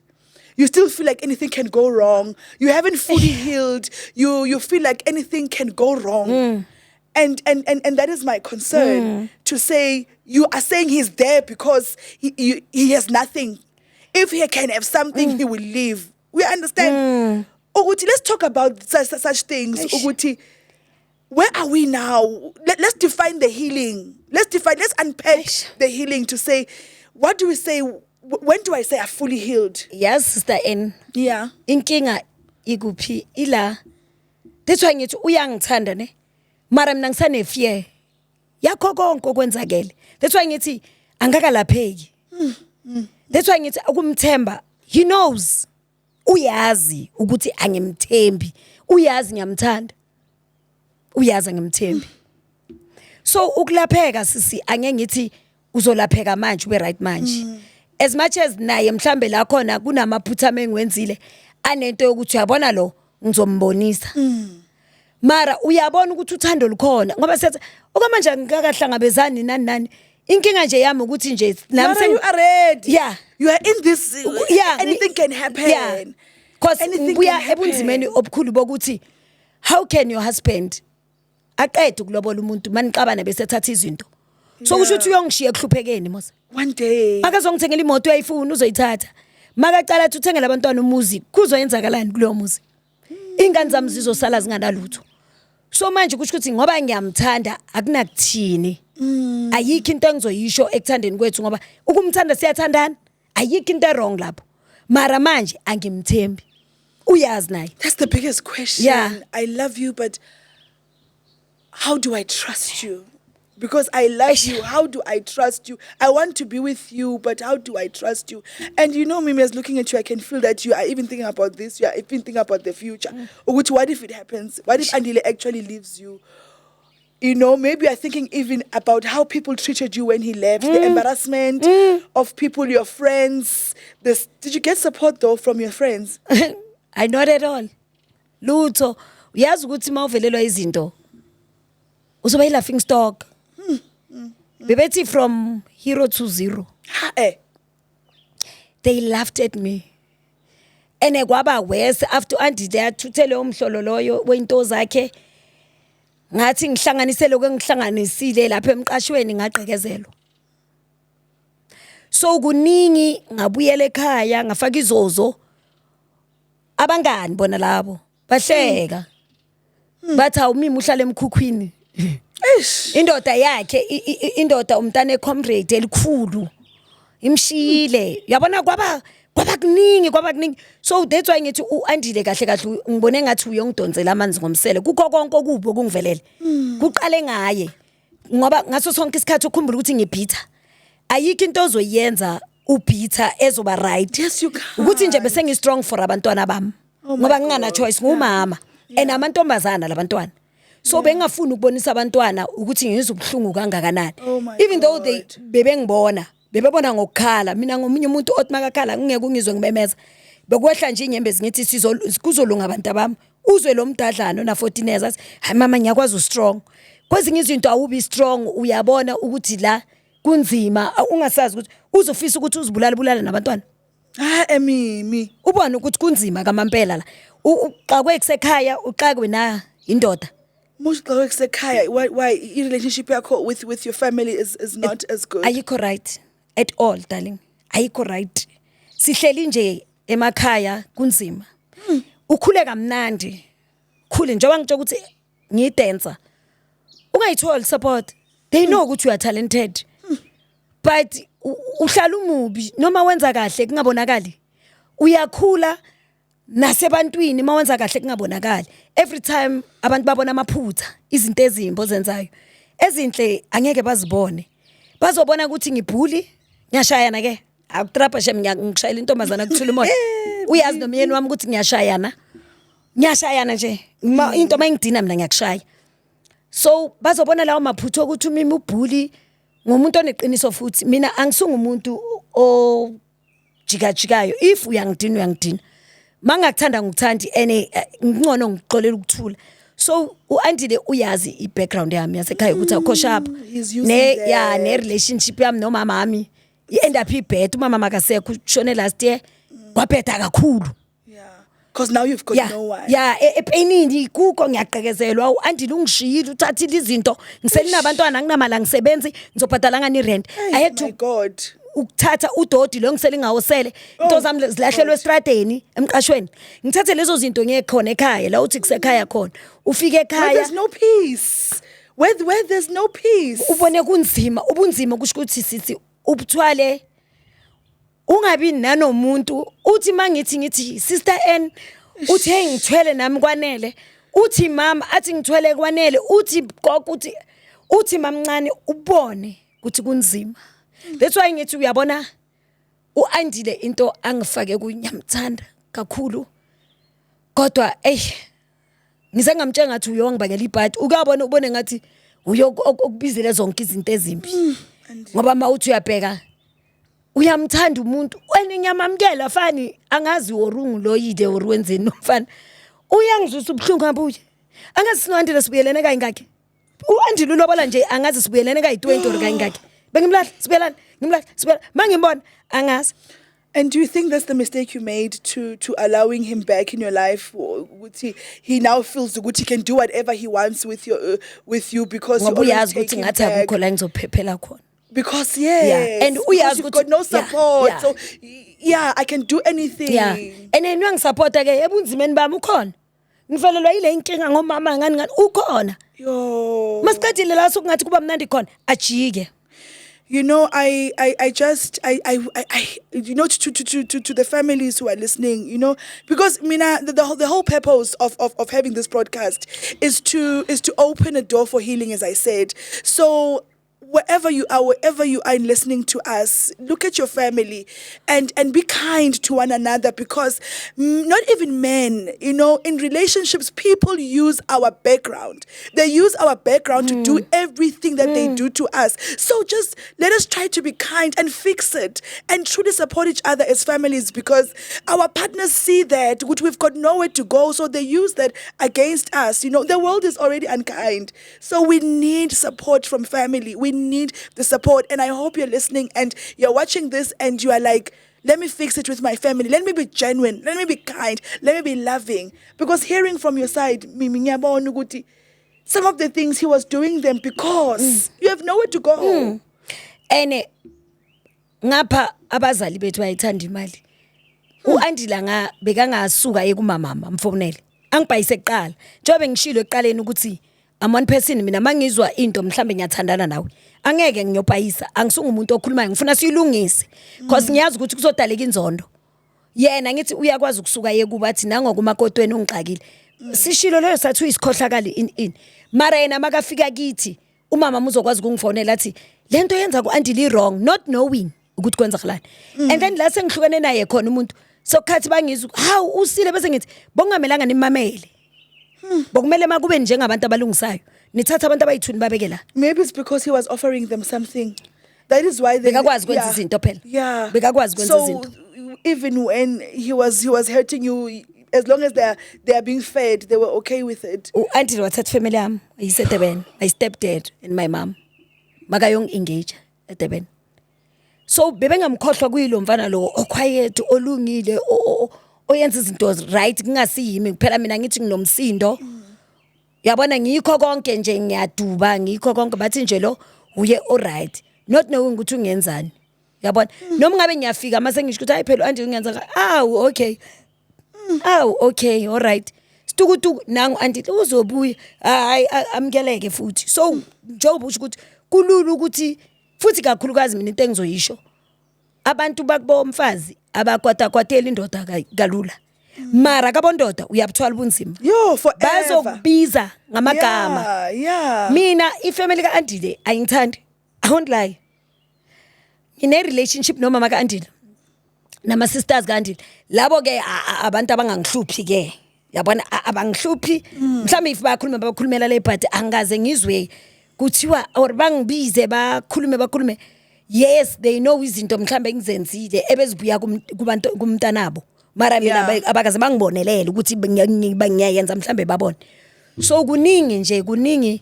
You still feel like anything can go wrong. You haven't fully healed. You feel like anything can go wrong. And that is my concern, to say you are saying he's there because he has nothing. If he can have something, he will leave. We understand. Uguti, let's talk about such things. Uguti, where are we now? Let's define the healing. Let's unpack the healing to say, what do we say? When do I say I'm fully healed? Yes, Sister N. Yeah. Inkinga iguphi ila That's why ngithi uyangithanda ne. Mara mina ngisane fear. Yakho konke okwenzakele. That's why ngithi angakalapheki. That's why ngithi ukumthemba, he knows. Uyazi ukuthi angimthembi. Uyazi ngiyamthanda. Uyazi angimthembi. So ukulapheka sisi angeke ngithi uzolapheka manje ube right manje. As much as naye mhlambe la khona kunamaphutha engwenzile anento yokuthi uyabona lo ngizombonisa. Mara uyabona ukuthi uthando lukhona ngoba sethi okwamanje ngikakahlangabezani nani inkinga nje yami ukuthi nje nami you are ready. Yeah, you are in this. Yeah, anything can happen. Yeah, because we are ebunzimeni obukhulu bokuthi how can your husband aqede ukulobola umuntu manixabana bese thatha izinto so kusho ukuthi uyongishiya ekluphekeni mos one day akazongithengela imoto uyayifuna uzoyithatha makaqala ukuthi uthengele abantwana umuzi kuzoyenzakalani kuleyo muzi ingane zami zizosala zinganalutho so manje kusho ukuthi ngoba ngiyamthanda akunakuthini ayikho into engizoyisho ekuthandeni kwethu ngoba ukumthanda siyathandana ayikho into wrong lapho mara manje angimthembi uyazi naye. That's the biggest question. Yeah. I love you but how do I trust you? Because I love you, how do I trust you? I want to be with you, but how do I trust you? And you know, Mimi, as looking at you, I can feel that you are even thinking about this. You are even thinking about the future. Which, what if it happens? What if Andile actually leaves you? You know, maybe you're thinking even about how people treated you when he left, the embarrassment of people, your friends. Did you get support, though, from your friends? I not at all. Lutho, uyazi ukuthi mawuvelelwa izinto. Uzoba laughing stock. Bebethi from hero to zero. They laughed at me. Ene kwaba worse after Auntie there thuthele umhlolo loyo wento zakhe. Ngathi ngihlanganise lokho engihlanganisile lapha emqashweni ngaqhekezelwa. So kuningi ngabuyela ekhaya ngafaka izozo. Abangani bona labo bahleka. Bathi awumimi uhlala emkhukhwini. Indoda yakhe indoda umntane comrade elikhulu imshile yabona kwaba kuningi so that's why ngithi uandile kahle kahle ngibone ngathi uyongidonsela amanzi ngomsele kukho konke okubo kungivelele kuqale ngaye ngoba ngaso sonke isikhathi ukukhumbula ukuthi ngibhitha ayikho into ozoyenza ubhitha ezoba right. Yes, you can. Ukuthi nje bese ngi strong for abantwana bami ngoba ngingana choice ngumama enamantombazana labantwana. So bengafuni ukubonisa abantwana ukuthi ngizubhlungu kangakanani even though they bebengibona ngokukhala mina ngomunye umuntu othi makakhala ngeke ungizwe ngimemeza bekwehla nje inyembezi ngithi kuzolunga abantu abami uzwe lo mdadlana na 14 years hayi mama ngiyakwazi strong kwezinye izinto awubi strong uyabona ukuthi la kunzima ungasazi ukuthi uzofisa ukuthi uzibulala nabantwana Mimi ubona ukuthi kunzima kamampela la uqakwe kusekhaya uqakwe na indoda. Most why your relationship with your family is not as good. Are you right at all, darling? Are you right? Sihleli nje emakhaya kunzima. Ukhule kamnandi. Khule njengoba ngitsho ukuthi ngidancer. Ungayitholi support. They know ukuthi you are talented. But uhlala umubi noma wenza kahle kungabonakali. Uyakhula nasebantwini mawenza kahle kungabonakali. Every time abantu babona amaphutha izinto ezimbo zenzayo ezinhle angeke bazibone bazobona ukuthi ngibhuli ngiyashayana ke akutrapa shem ngishayela intombazana kuthula umoya uyazi nomyeni wami ukuthi ngiyashayana nje into mayingidina mina ngiyakushaya so bazobona lawo maphutha ukuthi umimi ubhuli ngomuntu oneqiniso futhi mina angisunga umuntu o jikajikayo if uyangidina mangakuthanda ngikuthandi ene ngcono ngixolela ukuthula so uandile uyazi ibackground yami yasekhaya ukuthi akho sharp ne relationship yami nomama wami end up ibed umama makasekho ushone last year kwaphetha kakhulu because now you've got no one epenini kuko ngiyaqhekezelwa uandile ungishiyile uthathile izinto ngiselinabantwana nginamala ngisebenzi ngizobhadala ngani rent I had to God ukuthatha udodi lo ngisele ngawosele into zami zilahlelwe estradeni emqashweni ngithathe lezo zinto ngekhona ekhaya la uthi kusekhaya khona ufike ekhaya there's no peace where there's no peace ubone kunzima ubunzima kusho ukuthi sithi ubuthwale ungabi nanomuntu uthi mangithi sister N uthi hey ngithwele nami kwanele uthi mama athi ngithwele kwanele uthi gogo uthi mamncane ubone ukuthi kunzima. That's why ngithi uyabona uAndile into angifake kunyamthanda kakhulu. Kodwa ngize ngamtshela ngathi uyongibangela ibhadi ukuyabona ubone ngathi ukubizele zonke izinto ezimbi. Ngoba mawuthi uyabheka uyamthanda umuntu wena ngiyamamkela fani angazi worungu lo yide orwenzeni nomfana. Uyangizwisa ubhlungu ngabuye. Angazi sinoandile sibuyelene kayingakhe. uAndile ulobola nje angazi sibuyelene kayi20 or kayingakhe. Bengimlahla sibuyelana ngimlahla mangimbona angazi. And do you think that's the mistake you made to allowing him back in your life? He now feels that he can do whatever he wants with you because you always take him back. Because and you've got no support. So I can do anything. Yeah. And then you support again. Ebunzimeni bami ukhona. Ngivelelwa ile inkinga ngomama ngani ukhona. Yo. Masikhathile la sokungathi kuba mnandi khona ajike. You know, I you know, to the families who are listening, you know, because Mina, the whole purpose of having this broadcast is to open a door for healing, as I said. So wherever you are listening to us, look at your family and be kind to one another, because not even men, you know, in relationships, people use our background. They use our background to do everything that they do to us. So just let us try to be kind and fix it and truly support each other as families, because our partners see that we've got nowhere to go, so they use that against us. You know, the world is already unkind. So we need support from family. We need the support. And I hope you're listening and you're watching this and you are like, let me fix it with my family. Let me be genuine. Let me be kind. Let me be loving. Because hearing from your side, some of the things he was doing them because you have nowhere to go. And ngapha abazali bethu ayithanda imali. uAndile bekangasuka ekumama mfonele. Angibhayise eqala. Njobe ngishilo eqaleni ukuthi I'm one person mina mangizwa into mhlambe ngiyathandana nawe. Angeke ngiyobhayisa, angisungu umuntu okhulumayo, ngifuna siyilungise. Because ngiyazi ukuthi kuzodaleka inzondo. Yena ngithi uyakwazi ukusuka yekuba athi nangokumakotweni ungixakile. Sishilo leyo sathi uyisikhohlakali in. Mara yena makafika kithi, umama uzokwazi ukungifonela athi lento yenza kuAndile wrong, not knowing ukuthi kwenzakalani. And then la sengihlukene naye khona umuntu. Sokhathi bangizwa, "Hawu usile bese ngithi bongamelanga nimamele." Bokumele makube njengabantu abalungisayo. Nithatha abantu abayithuni babeke la. Maybe it's because he was offering them something. That is why they bekakwazi kwenza izinto phela. Yeah. Bekakwazi kwenza izinto. So even when he was hurting you, as long as they are being fed, they were okay with it. uAndile wathatha family yami ayise Durban, my stepdad and my mom. Makayong engage at Durban. So bebengamkhohlwa kuyilo mfana lo oquiet olungile oyenza izinto right kungasiyimi kuphela mina ngithi nginomsindo. Yabona ngikho konke nje ngiyaduba ngikho konke bathi nje lo uye alright, not knowing ukuthi ungenzani. Yabona noma ngabe ngiyafika mase ngisho ukuthi hayi phela uAndile ungenza okay. Okay, alright. Stukutu nangu uAndile uzobuya hayi amkeleke futhi. So njengoba usho ukuthi kulula ukuthi futhi kakhulukazi mina into engizoyisho abantu bakubo umfazi abakwatakwatela indoda kalula. Mara kabondoda uyabuthwala ubunzima. Yo, forever. Bazokubiza ngamagama. Yeah. Mina ifamily kaAndile ayingithandi. I won't lie. In a relationship no mama kaAndile nama sisters kaAndile labo ke abantu abangangihluphi ke. Yabona abangihluphi. Mhlawumbe if bakhulumela le but angaze ngizwe kuthiwa or bangibize bakhulume. Yes, they know izinto mhlambe ngizenzile ebezibuya kubantu kumntanabo. Mara mina abakaze bangibonelele ukuthi ngiyayenza mhlambe babone. So kuningi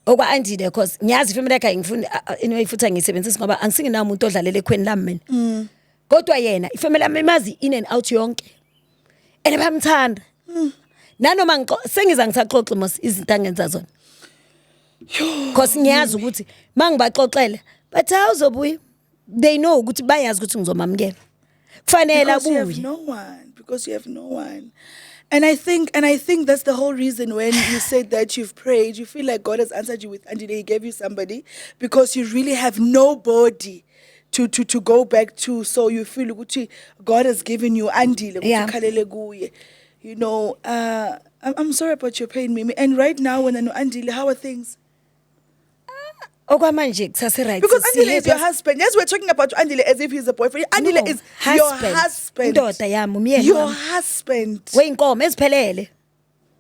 okwaAndile because ngiyazi ifamily yakhe ngifuna anyway futhi ngisebenzisa ngoba angisingena umuntu odlalela ekhweni lami mina. Kodwa yena ifamily yami imazi in and out yonke. And bamthanda. Nanoma sengiza ngisaxoxe mos izinto angenza zona. Because ngiyazi ukuthi mangibaxoxela but awuzobuya they know ukuthi bayazi ukuthi ngizomamukela. Kufanele abuye. Because you have no one. And I think that's the whole reason when you said that you've prayed, you feel like God has answered you with Andile, he gave you somebody because you really have nobody to go back to. So you feel God has given you Andile. Yeah. You know, I'm sorry about your pain, Mimi. And right now, when I know Andile, how are things? Okwamanje kusase-right. Because Andile is your husband. Yes, we're talking about Andile as if he's a boyfriend. Andile is your husband. Indoda yami, umyeni Your wami. husband. Weyinkomo eziphelele.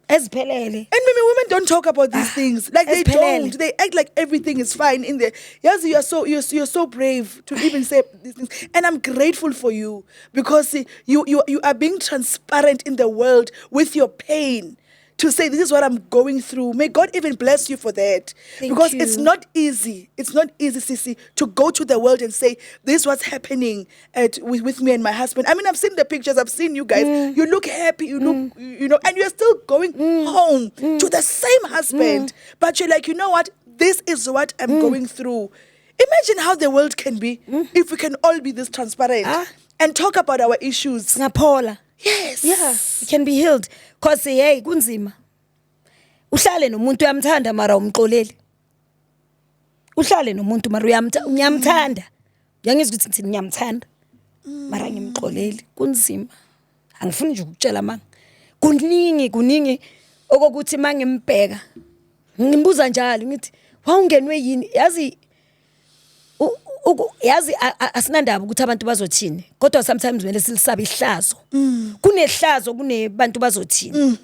Eziphelele. And maybe women don't talk about these things. Like they Esiphelele. don't. They act like everything is fine in there. Yes, you're so brave to even say these things. And I'm grateful for you because see, you are being transparent in the world with your pain. To say this is what I'm going through. May God even bless you for that. Thank because you. it's not easy. It's not easy, Sissy, to go to the world and say, this is what's happening with me and my husband. I mean, I've seen the pictures. I've seen you guys. You look happy. You look, and you're still going home to the same husband. But you're like, you know what? This is what I'm going through. Imagine how the world can be if we can all be this transparent and talk about our issues. Ngaphola. Yes. Yeah, it can be healed. Cause hey, kunzima. Uhlale nomuntu uyamthanda mara umxoleli. Uhlale nomuntu mara uyamthanda. Uyangizwa ukuthi ngithini ngiyamthanda. Mara ngimxoleli. Kunzima. Angifuni nje ukutshela manga. Kuningi okokuthi mangimbheka. Ngimbuza njalo ngithi, "Wawungenwe yini?" Yazi asinandaba ukuthi abantu bazothini kodwa sometimes kumele silisabe ihlazo kunehlazo kunebantu bazothini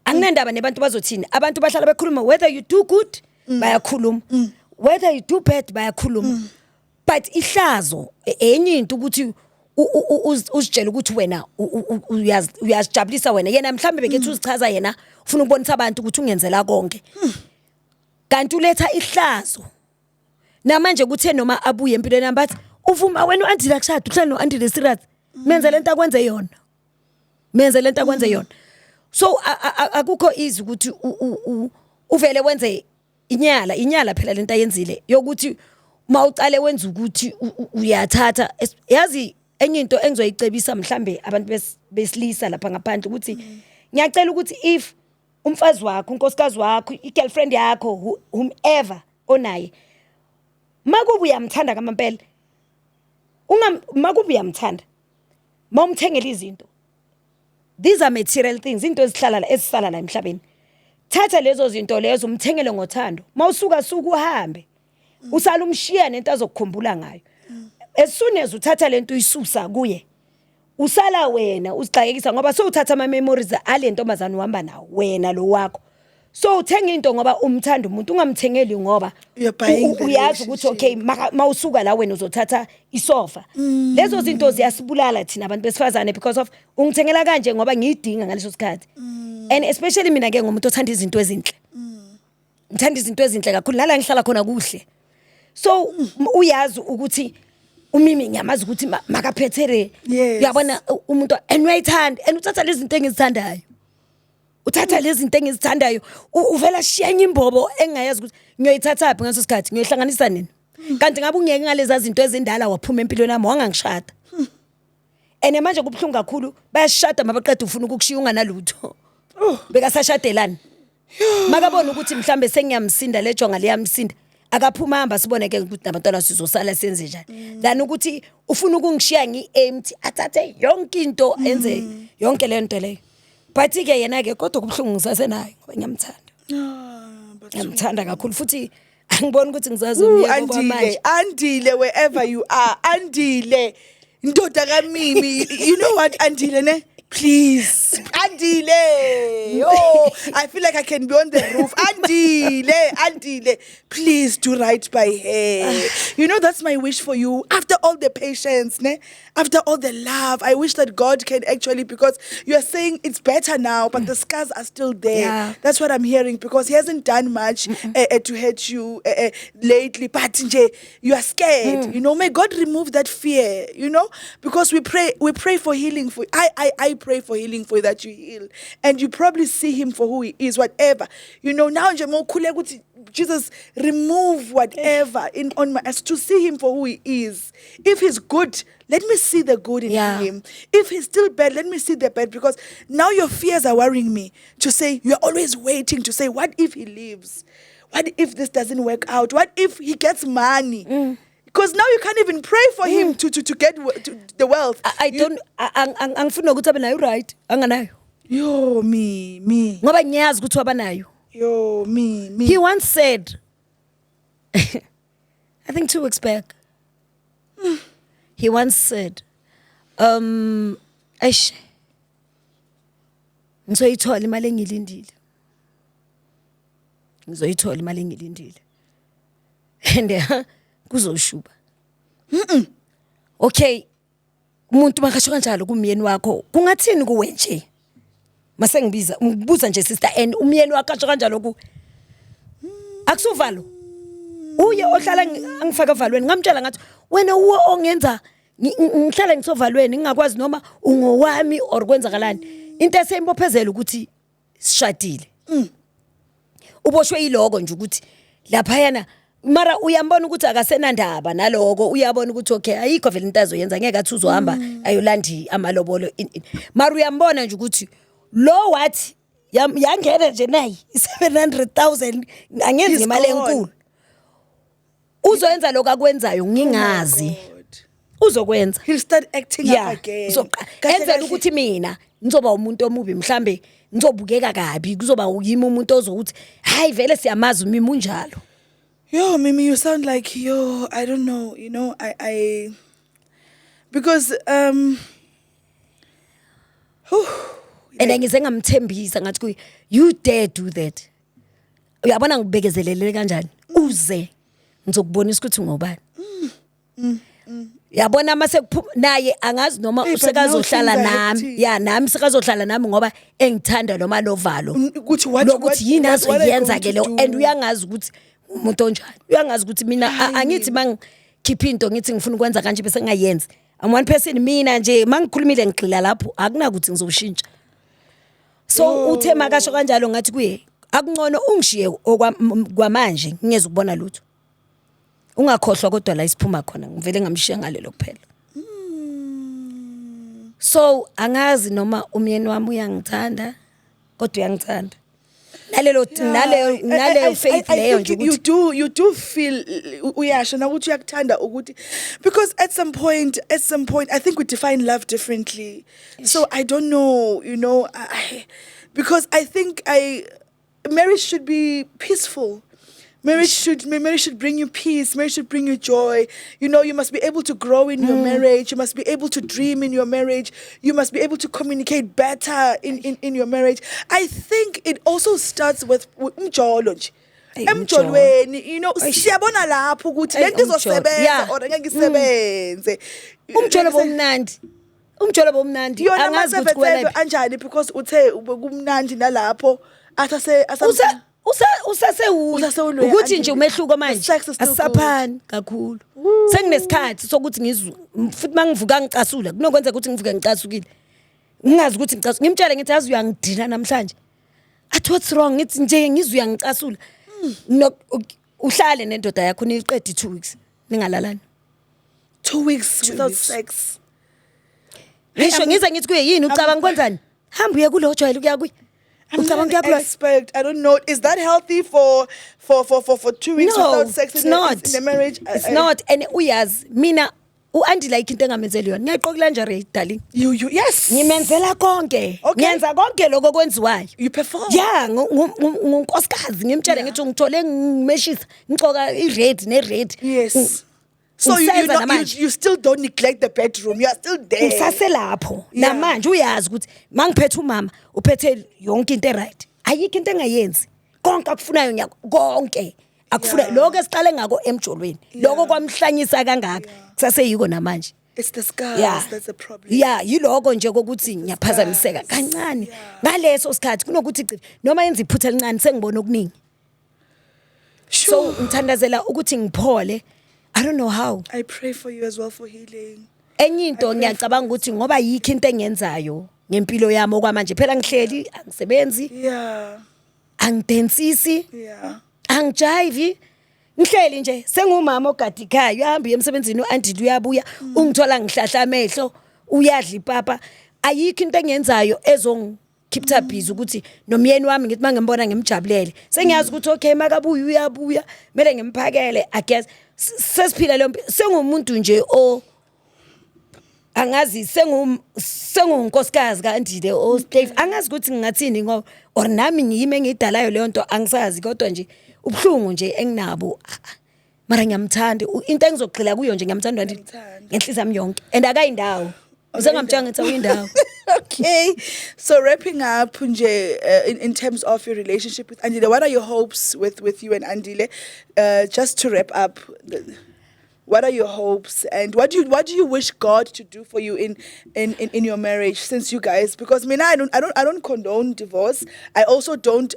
anginandaba nebantu bazothini abantu bahlala bekhuluma whether you do good bayakhuluma whether you do bad bayakhuluma but ihlazo enye into ukuthi uzitshela ukuthi wena uyazijabulisa wena yena mhlambe bekethi uzichaza yena ufuna ukubonisa abantu ukuthi ungenzela konke kanti uletha ihlazo namanje kuthe noma abuye empilweni yami bathi uvuma wena uAndile akushada uhlala noAndile serious menze lento akwenze yona so akukho easy ukuthi uvele wenze inyala phela lento ayenzile yokuthi mawucale wenza ukuthi uyathatha yazi enye into engizoyicebisa mhlambe abantu besilisa lapha ngaphandle ukuthi ngiyacela ukuthi if umfazi wakho unkosikazi wakho igirlfriend yakho whomever onaye makubu uyamthanda kamampela makubu uyamthanda mawumthengela izinto these are material things into ezisala la emhlabeni thatha lezo zinto lezo umthengele ngothando mawusuka uhambe usala umshiya nento azokukhumbula ngayo as soon as uthatha lento uyisusa kuye usala wena uzixakekisa ngoba sowuthatha ama memories ale ntombazana uhamba nawo wena lo wakho so uthenga into ngoba umthanda umuntu ungamthengeli ngoba uyazi ukuthi okay mawusuka la wena uzothatha isofa lezo zinto ziyasibulala thina abantu besifazane because of ungithengela kanje ngoba ngiyidinga ngaleso sikhathi and especially mina ke ngomuntu othanda izinto ezinhle ngithanda izinto ezinhle kakhulu nala ngihlala khona kuhle so uyazi ukuthi umimi ngiyamazi ukuthi makaphethere uyabona umuntu enwayithanda and uthatha lezi zinto engizithandayo uthatha lezi zinto engizithandayo uvela shiyanya imbobo engayazi ukuthi ngiyoyithatha phi ngaso sikhathi ngiyohlanganisa nini kanti ngabe ungeke ngalezi zinto ezindala waphuma empilweni yami wangangishada ene manje kubhlungu kakhulu bayashada mabaqeda ufuna ukukushiya unganalutho bekasashadelana makabona ukuthi mhlambe sengiyamsinda lejonga leyamsinda akaphuma hamba sibone ke ukuthi nabantwana sizosala senze njani than ukuthi ufuna ukungishiya ngi-empty athathe yonke into enze yonke le nto leyo but ke yena ke kodwa kubhlungu ngisasenayo ngoba ngiyamthanda ngiyamthanda kakhulu futhi angiboni ukuthi ngizazi umyeko kwamanje Andile wherever you are Andile ndoda kaMimi you know what Andile ne please Andile oh I feel like I can be on the roof Andile please do right by her you know that's my wish for you after all the patience ne after all the love I wish that God can actually because you are saying it's better now but the scars are still there that's what I'm hearing because he hasn't done much to hurt you lately but nje you are scared you know may God remove that fear you know because we pray for healing for I pray for healing for you that you heal and you probably see him for who he is whatever you know now nje mokhule ukuthi Jesus remove whatever on my as to see him for who he is if he's good let me see the good in him if he's still bad let me see the bad because now your fears are worrying me to say you're always waiting to say what if he leaves what if this doesn't work out what if he gets money because now you can't even pray for him to get to the wealth I don't angifuna ukuthi abe nayo right anganayo Yo, me. Ngoba ngiyazi ukuthi wabanayo. Yo, me. He once said, I think 2 weeks back, he once said, eish, ngizoyithola imali engilindile. Ngizoyithola imali engilindile. And kuzoshuba. Okay, umuntu makasho kanjalo kumyeni wakho, kungathini kuwe nje? Mase ngibuza nje sister and umyeni wakho kasho kanjalo ku akusuvalo. Uye ohlala angifaka evalweni ngamtshela ngathi wena uwe ongenza ngihlala ngisovalweni ngingakwazi noma ungowami or kwenzakalani. Into esembophezela ukuthi sishadile. Uboshwe iloko nje ukuthi lapha yana mara uyambona ukuthi akasenandaba naloko uyabona ukuthi okay ayikho vele into azoyenza ngeke athi uzohamba ayolandi amalobolo mara uyambona nje ukuthi lo wathi yangena nje nayi 700,000 angenzi imali enkulu uzoyenza lokho akwenzayo ngingazi uzokwenza He'll start acting up again. Enzela ukuthi mina ngizoba umuntu omubi mhlambe ngizobukeka kabi kuzoba uyimi umuntu ozokuthi hayi vele siyamazi umimi unjalo. Yo, Mimi, you sound like I don't know, I because And ngize ngamthembisa ngathi kuyi you dare do that. Uyabona ngibekezelele kanjani? Uze ngizokubonisa ukuthi ngobani. Yabona mase naye angazi noma usekazohlala nami nami sekazohlala nami ngoba engithanda noma lovalo ukuthi what lokuthi yini azoyenza ke lo and uyangazi ukuthi umuntu onjani uyangazi ukuthi mina angithi mangikhipha into ngithi ngifuna ukwenza kanje bese ngayenza I'm one person mina nje mangikhulumile ngixila lapho akunakuthi ngizoshintsha so uthe makasho kanjalo ngathi kuye akungcono ungishiye okwamanje ngingeze ukubona lutho ungakhohlwa kodwa la isiphuma khona ngivele ngamshiya ngalelo kuphela. So angazi noma umyeni wami uyangithanda kodwa uyangithanda naleyo faith leyo nje ukuthi you do feel uyasho na ukuthi uyakuthanda ukuthi because at some point I think we define love differently. So I don't know, because I think marriage should be peaceful. Marriage should bring you peace. Marriage should bring you joy. You must be able to grow in your marriage. You must be able to dream in your marriage. You must be able to communicate better in your marriage. I think it also starts with umjolo nje. Emjolweni, siyabona lapho ukuthi lento izosebenza or ngeke isebenze. Umjolo bomnandi. Angazi ukuthi kuwela kanjani because uthe kumnandi nalapho usasewula ukuthi nje umehluko manje asaphani kakhulu senginesikhathi sokuthi ngizwe futhi mangivuka ngicasula kunokwenza ukuthi ngivuke ngicasukile ngingazi ukuthi ngicasula ngimtshele ngithi yazi uyangidina namhlanje athi what's wrong ngithi nje ngizwe uyangicasula uhlale nendoda yakho niqede 2 weeks ningalalani 2 weeks without sex ngisho ngize ngithi kuye yini ucabanga kwenzani hamba uye kulo ojwayele ukuya kuyi expect. I don't know. Is that healthy for 2 weeks without sex in the marriage? It's not. And uyazi mina uandi like into engamenzeli yona. Ngiyaqoqela nje re darling. You yes. Ngimenzela konke. Ngiyenza konke lokho kwenziwayo. You perform. Yeah, ngunkosikazi ngimtshela ngithi ngithole ngimeshisa ngcoka ired nered. Yes. So you still don't neglect the bedroom. You are still there. Usase lapho. Namanje uyazi ukuthi mangiphethe umama uphethe yonke into right. Ayikho into engayenzi. Konke akufunayo konke. Akufuna lokho esiqale ngako emjolweni. Lokho kwamhlanyisa kangaka. Kusaseyiko namanje. It's the scars that's the problem. Yeah, yiloko nje kokuthi ngiyaphazamiseka kancane. Ngaleso sikhathi kunokuthi noma yenza iphutha elincane sengibona okuningi. So ngithandazela ukuthi ngiphole. I don't know how. I pray for you as well for healing. Enye into ngiyacabanga ukuthi ngoba yikho into engenzayo ngempilo yami okwamanje phela ngihleli angisebenzi. Yeah. Angidensisi. Yeah. Angijive. Ngihleli nje sengumama ogadikayo uhamba emsebenzini uAnti uyabuya ungithola ngihlahla amehlo uyadla ipapa ayikho into engenzayo keep busy ukuthi nomyeni wami ngithi mangembona ngimjabulele sengiyazi ukuthi okay makabuya uyabuya mele ngimphakele I guess sesiphila lo sengumuntu nje angazi sengunkosikazi kaNdile o Steve angazi ukuthi ngingathini ngoba or nami ngiyime engidalayo leyo nto angisazi kodwa nje ubhlungu nje enginabo mara ngiyamthanda into engizogxila kuyo nje ngiyamthanda ngenhliziyo yami yonke and akayindawo usengamtshanga ngithi uyindawo. Okay, so wrapping up nje in terms of your relationship with Andile, what are your hopes with you and Andile? Just to wrap up, what are your hopes and what do you wish God to do for you in your marriage since you guys, because I don't condone divorce. I also don't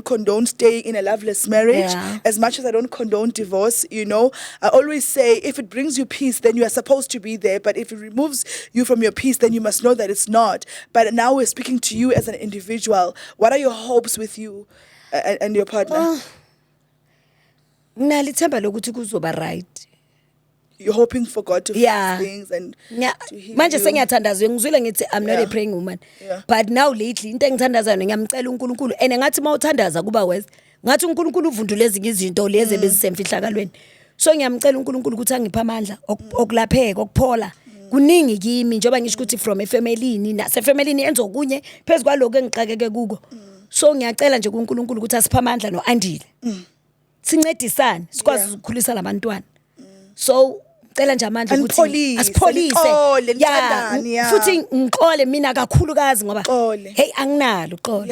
condone staying in a loveless marriage as much as I don't condone divorce, you know. I always say if it brings you peace then you are supposed to be there, but if it removes you from your peace then you must know that it's not. But now we're speaking to you as an individual. What are your hopes with you and your partner? Nalithemba lokuthi kuzoba right. You're hoping for God to fix things and to heal manje you. sengiyathandazwe ngizwile ngithi I'm not a praying woman, but now lately into engithandazayo ngiyamcela uNkulunkulu and ngathi mawuthandaza kuba wes ngathi uNkulunkulu uvundule ezinye izinto lezi bezisemfihlakalweni, so ngiyamcela uNkulunkulu ukuthi angiphe amandla okulapheka okuphola kuningi kimi njoba ngisho ukuthi from efamilini nasefamilini enzo kunye phezulu kwaloko engixakeke kuko, so ngiyacela nje kuNkulunkulu ukuthi asiphe amandla noAndile sincedisane sikwazi ukukhulisa labantwana, so cela nje amandla ukuthi asipholise futhi ngiqole mina kakhulukazi ngoba hey anginalo uxolo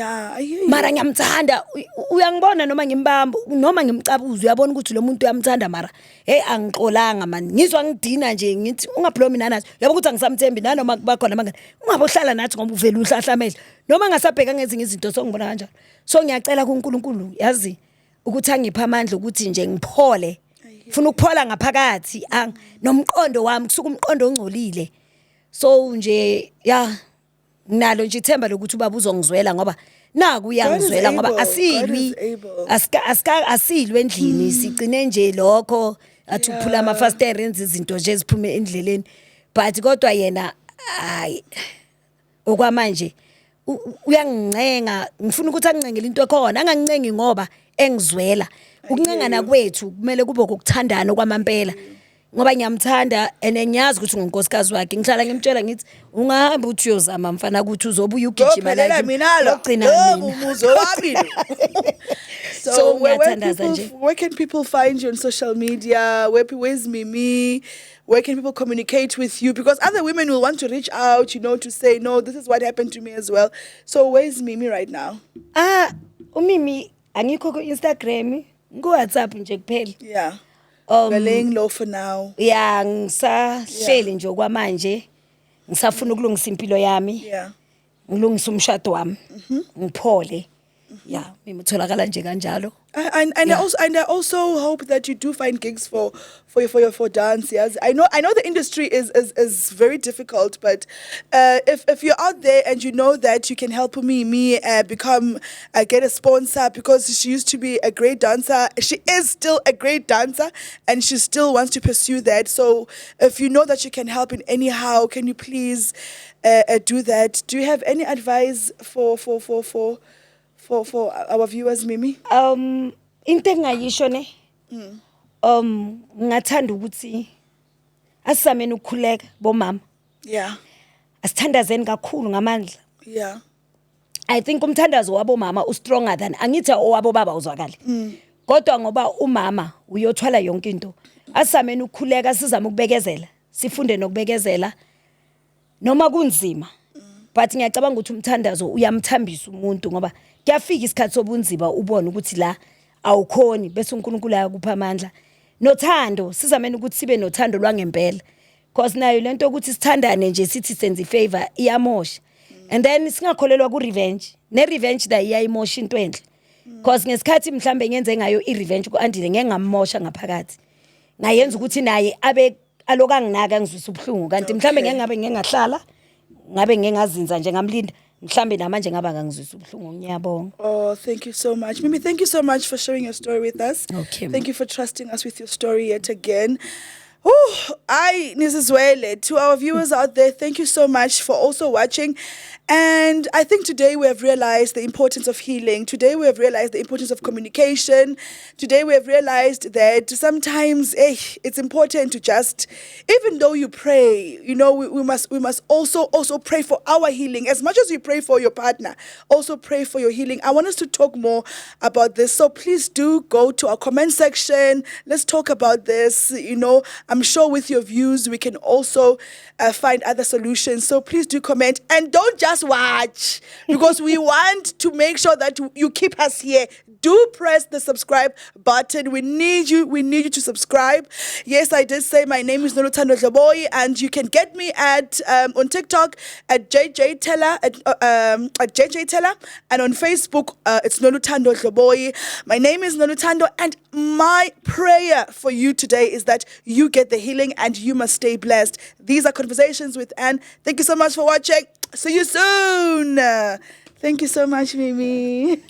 mara ngiyamthanda uyangibona noma ngimbamba noma ngimcabuza uyabona ukuthi lo muntu uyamthanda mara hey angixolanga man ngizwa ngidina nje ngithi ungablomi nanathi uyabona ukuthi angisamthembi nanoma kubakhona mangani ungabohlala nathi ngoba uvela uhlahla amehlo noma ngasabheka ngezinye izinto songibona kanjalo, so ngiyacela kuNkulunkulu yazi ukuthi angiphe amandla ukuthi nje ngiphole funa ukuphola ngaphakathi nomqondo wami kusuka umqondo ongcolile, so nje nginalo nje ithemba lokuthi ubaba uzongizwela ngoba naku uyangizwela ngoba asilwe endlini sigcine nje lokho athi uphula amafasteri enza izinto nje eziphume endleleni, but kodwa yena hayi okwamanje uyangincenga ngifuna ukuthi angincengele into ekhona angangincengi ngoba engizwela ukuncengana kwethu kumele kube ukuthandana kwamampela ngoba ngiyamthanda and ngiyazi ukuthi ngunkosikazi wakhe ngihlala ngimtshela ngithi ungahamba uthi uyozama mfana ukuthi uzobuya ugijima la mina lo umuzo wami so where can people find you on social media? Where's Mimi? Where can people communicate with you? Because other women will want to reach out, you know, to say, no, this is what happened to me as well. So where's Mimi right now? Mimi angikho ku Instagram, ku WhatsApp nje kuphela. Yeah. We're laying low for now. Yeah, ngisahleli nje kwamanje. Ngisafuna ukulungisa impilo yami. Yeah. Ngilungisa umshado wami. Ngiphole. Yeah, Mimi utholakala nje kanjalo. And I also hope that you do find gigs for dance. Yes, I know the industry is very difficult, but if you're out there and you know that you can help me get a sponsor, because she used to be a great dancer, she is still a great dancer, and she still wants to pursue that. So if you know that you can help in any how, can you please do that? Do you have any advice for our viewers, Mimi? Into engayisho ne ngathanda ukuthi asameni ukukhuleka bomama. Yeah. Asithandazeni kakhulu ngamandla. Yeah. I think umthandazo wabo mama stronger than angithi owabo baba uzwakala. Kodwa ngoba umama uyothwala yonke into. Asameni ukukhuleka sizama ukubekezela. Sifunde nokubekezela noma kunzima. But ngiyacabanga ukuthi umthandazo uyamthambisa umuntu ngoba kuyafika isikhathi sobunzima ubone ukuthi la awukhoni bese uNkulunkulu ayakupha amandla nothando. Sizameni ukuthi sibe nothando lwangempela, because nayo lento ukuthi sithandane nje sithi senze favor iyamosha, and then singakholelwa ku revenge revenge da iyayimosha into enhle, because ngesikhathi mhlambe ngenze ngayo I revenge kuAndile ngeke ngamosha ngaphakathi, ngayenza ukuthi naye abe alokanginaka ngizwisa ubhlungu, kanti mhlambe ngeke ngabe ngingahlala ngabe ngingazinza nje ngamlinda mhlambe namanje ngaba ngangizwisa ubhlungu. Ngiyabonga. Oh, thank you so much, Mimi. Thank you so much for sharing your story with us. Okay. Thank you for trusting us with your story yet again. Nisizwele, to our viewers out there, thank you so much for also watching. And I think today we have realized the importance of healing. Today we have realized the importance of communication. Today we have realized that sometimes it's important to just, even though you pray, we must also pray for our healing. As much as you pray for your partner, also pray for your healing. I want us to talk more about this. So please do go to our comment section. Let's talk about this. I'm sure with your views, we can also find other solutions. So please do comment and don't just watch, because we want to make sure that you keep us here. Do press the subscribe button. We need you to subscribe. Yes, I did say my name is Noluthando Dloboi, and you can get me at on TikTok at JJ Teller at JJ Teller, and on Facebook it's Noluthando Dloboi. My name is Noluthando, and my prayer for you today is that you get the healing and you must stay blessed. These are Conversations with Anne. Thank you so much for watching. See you soon. Thank you so much, Mimi.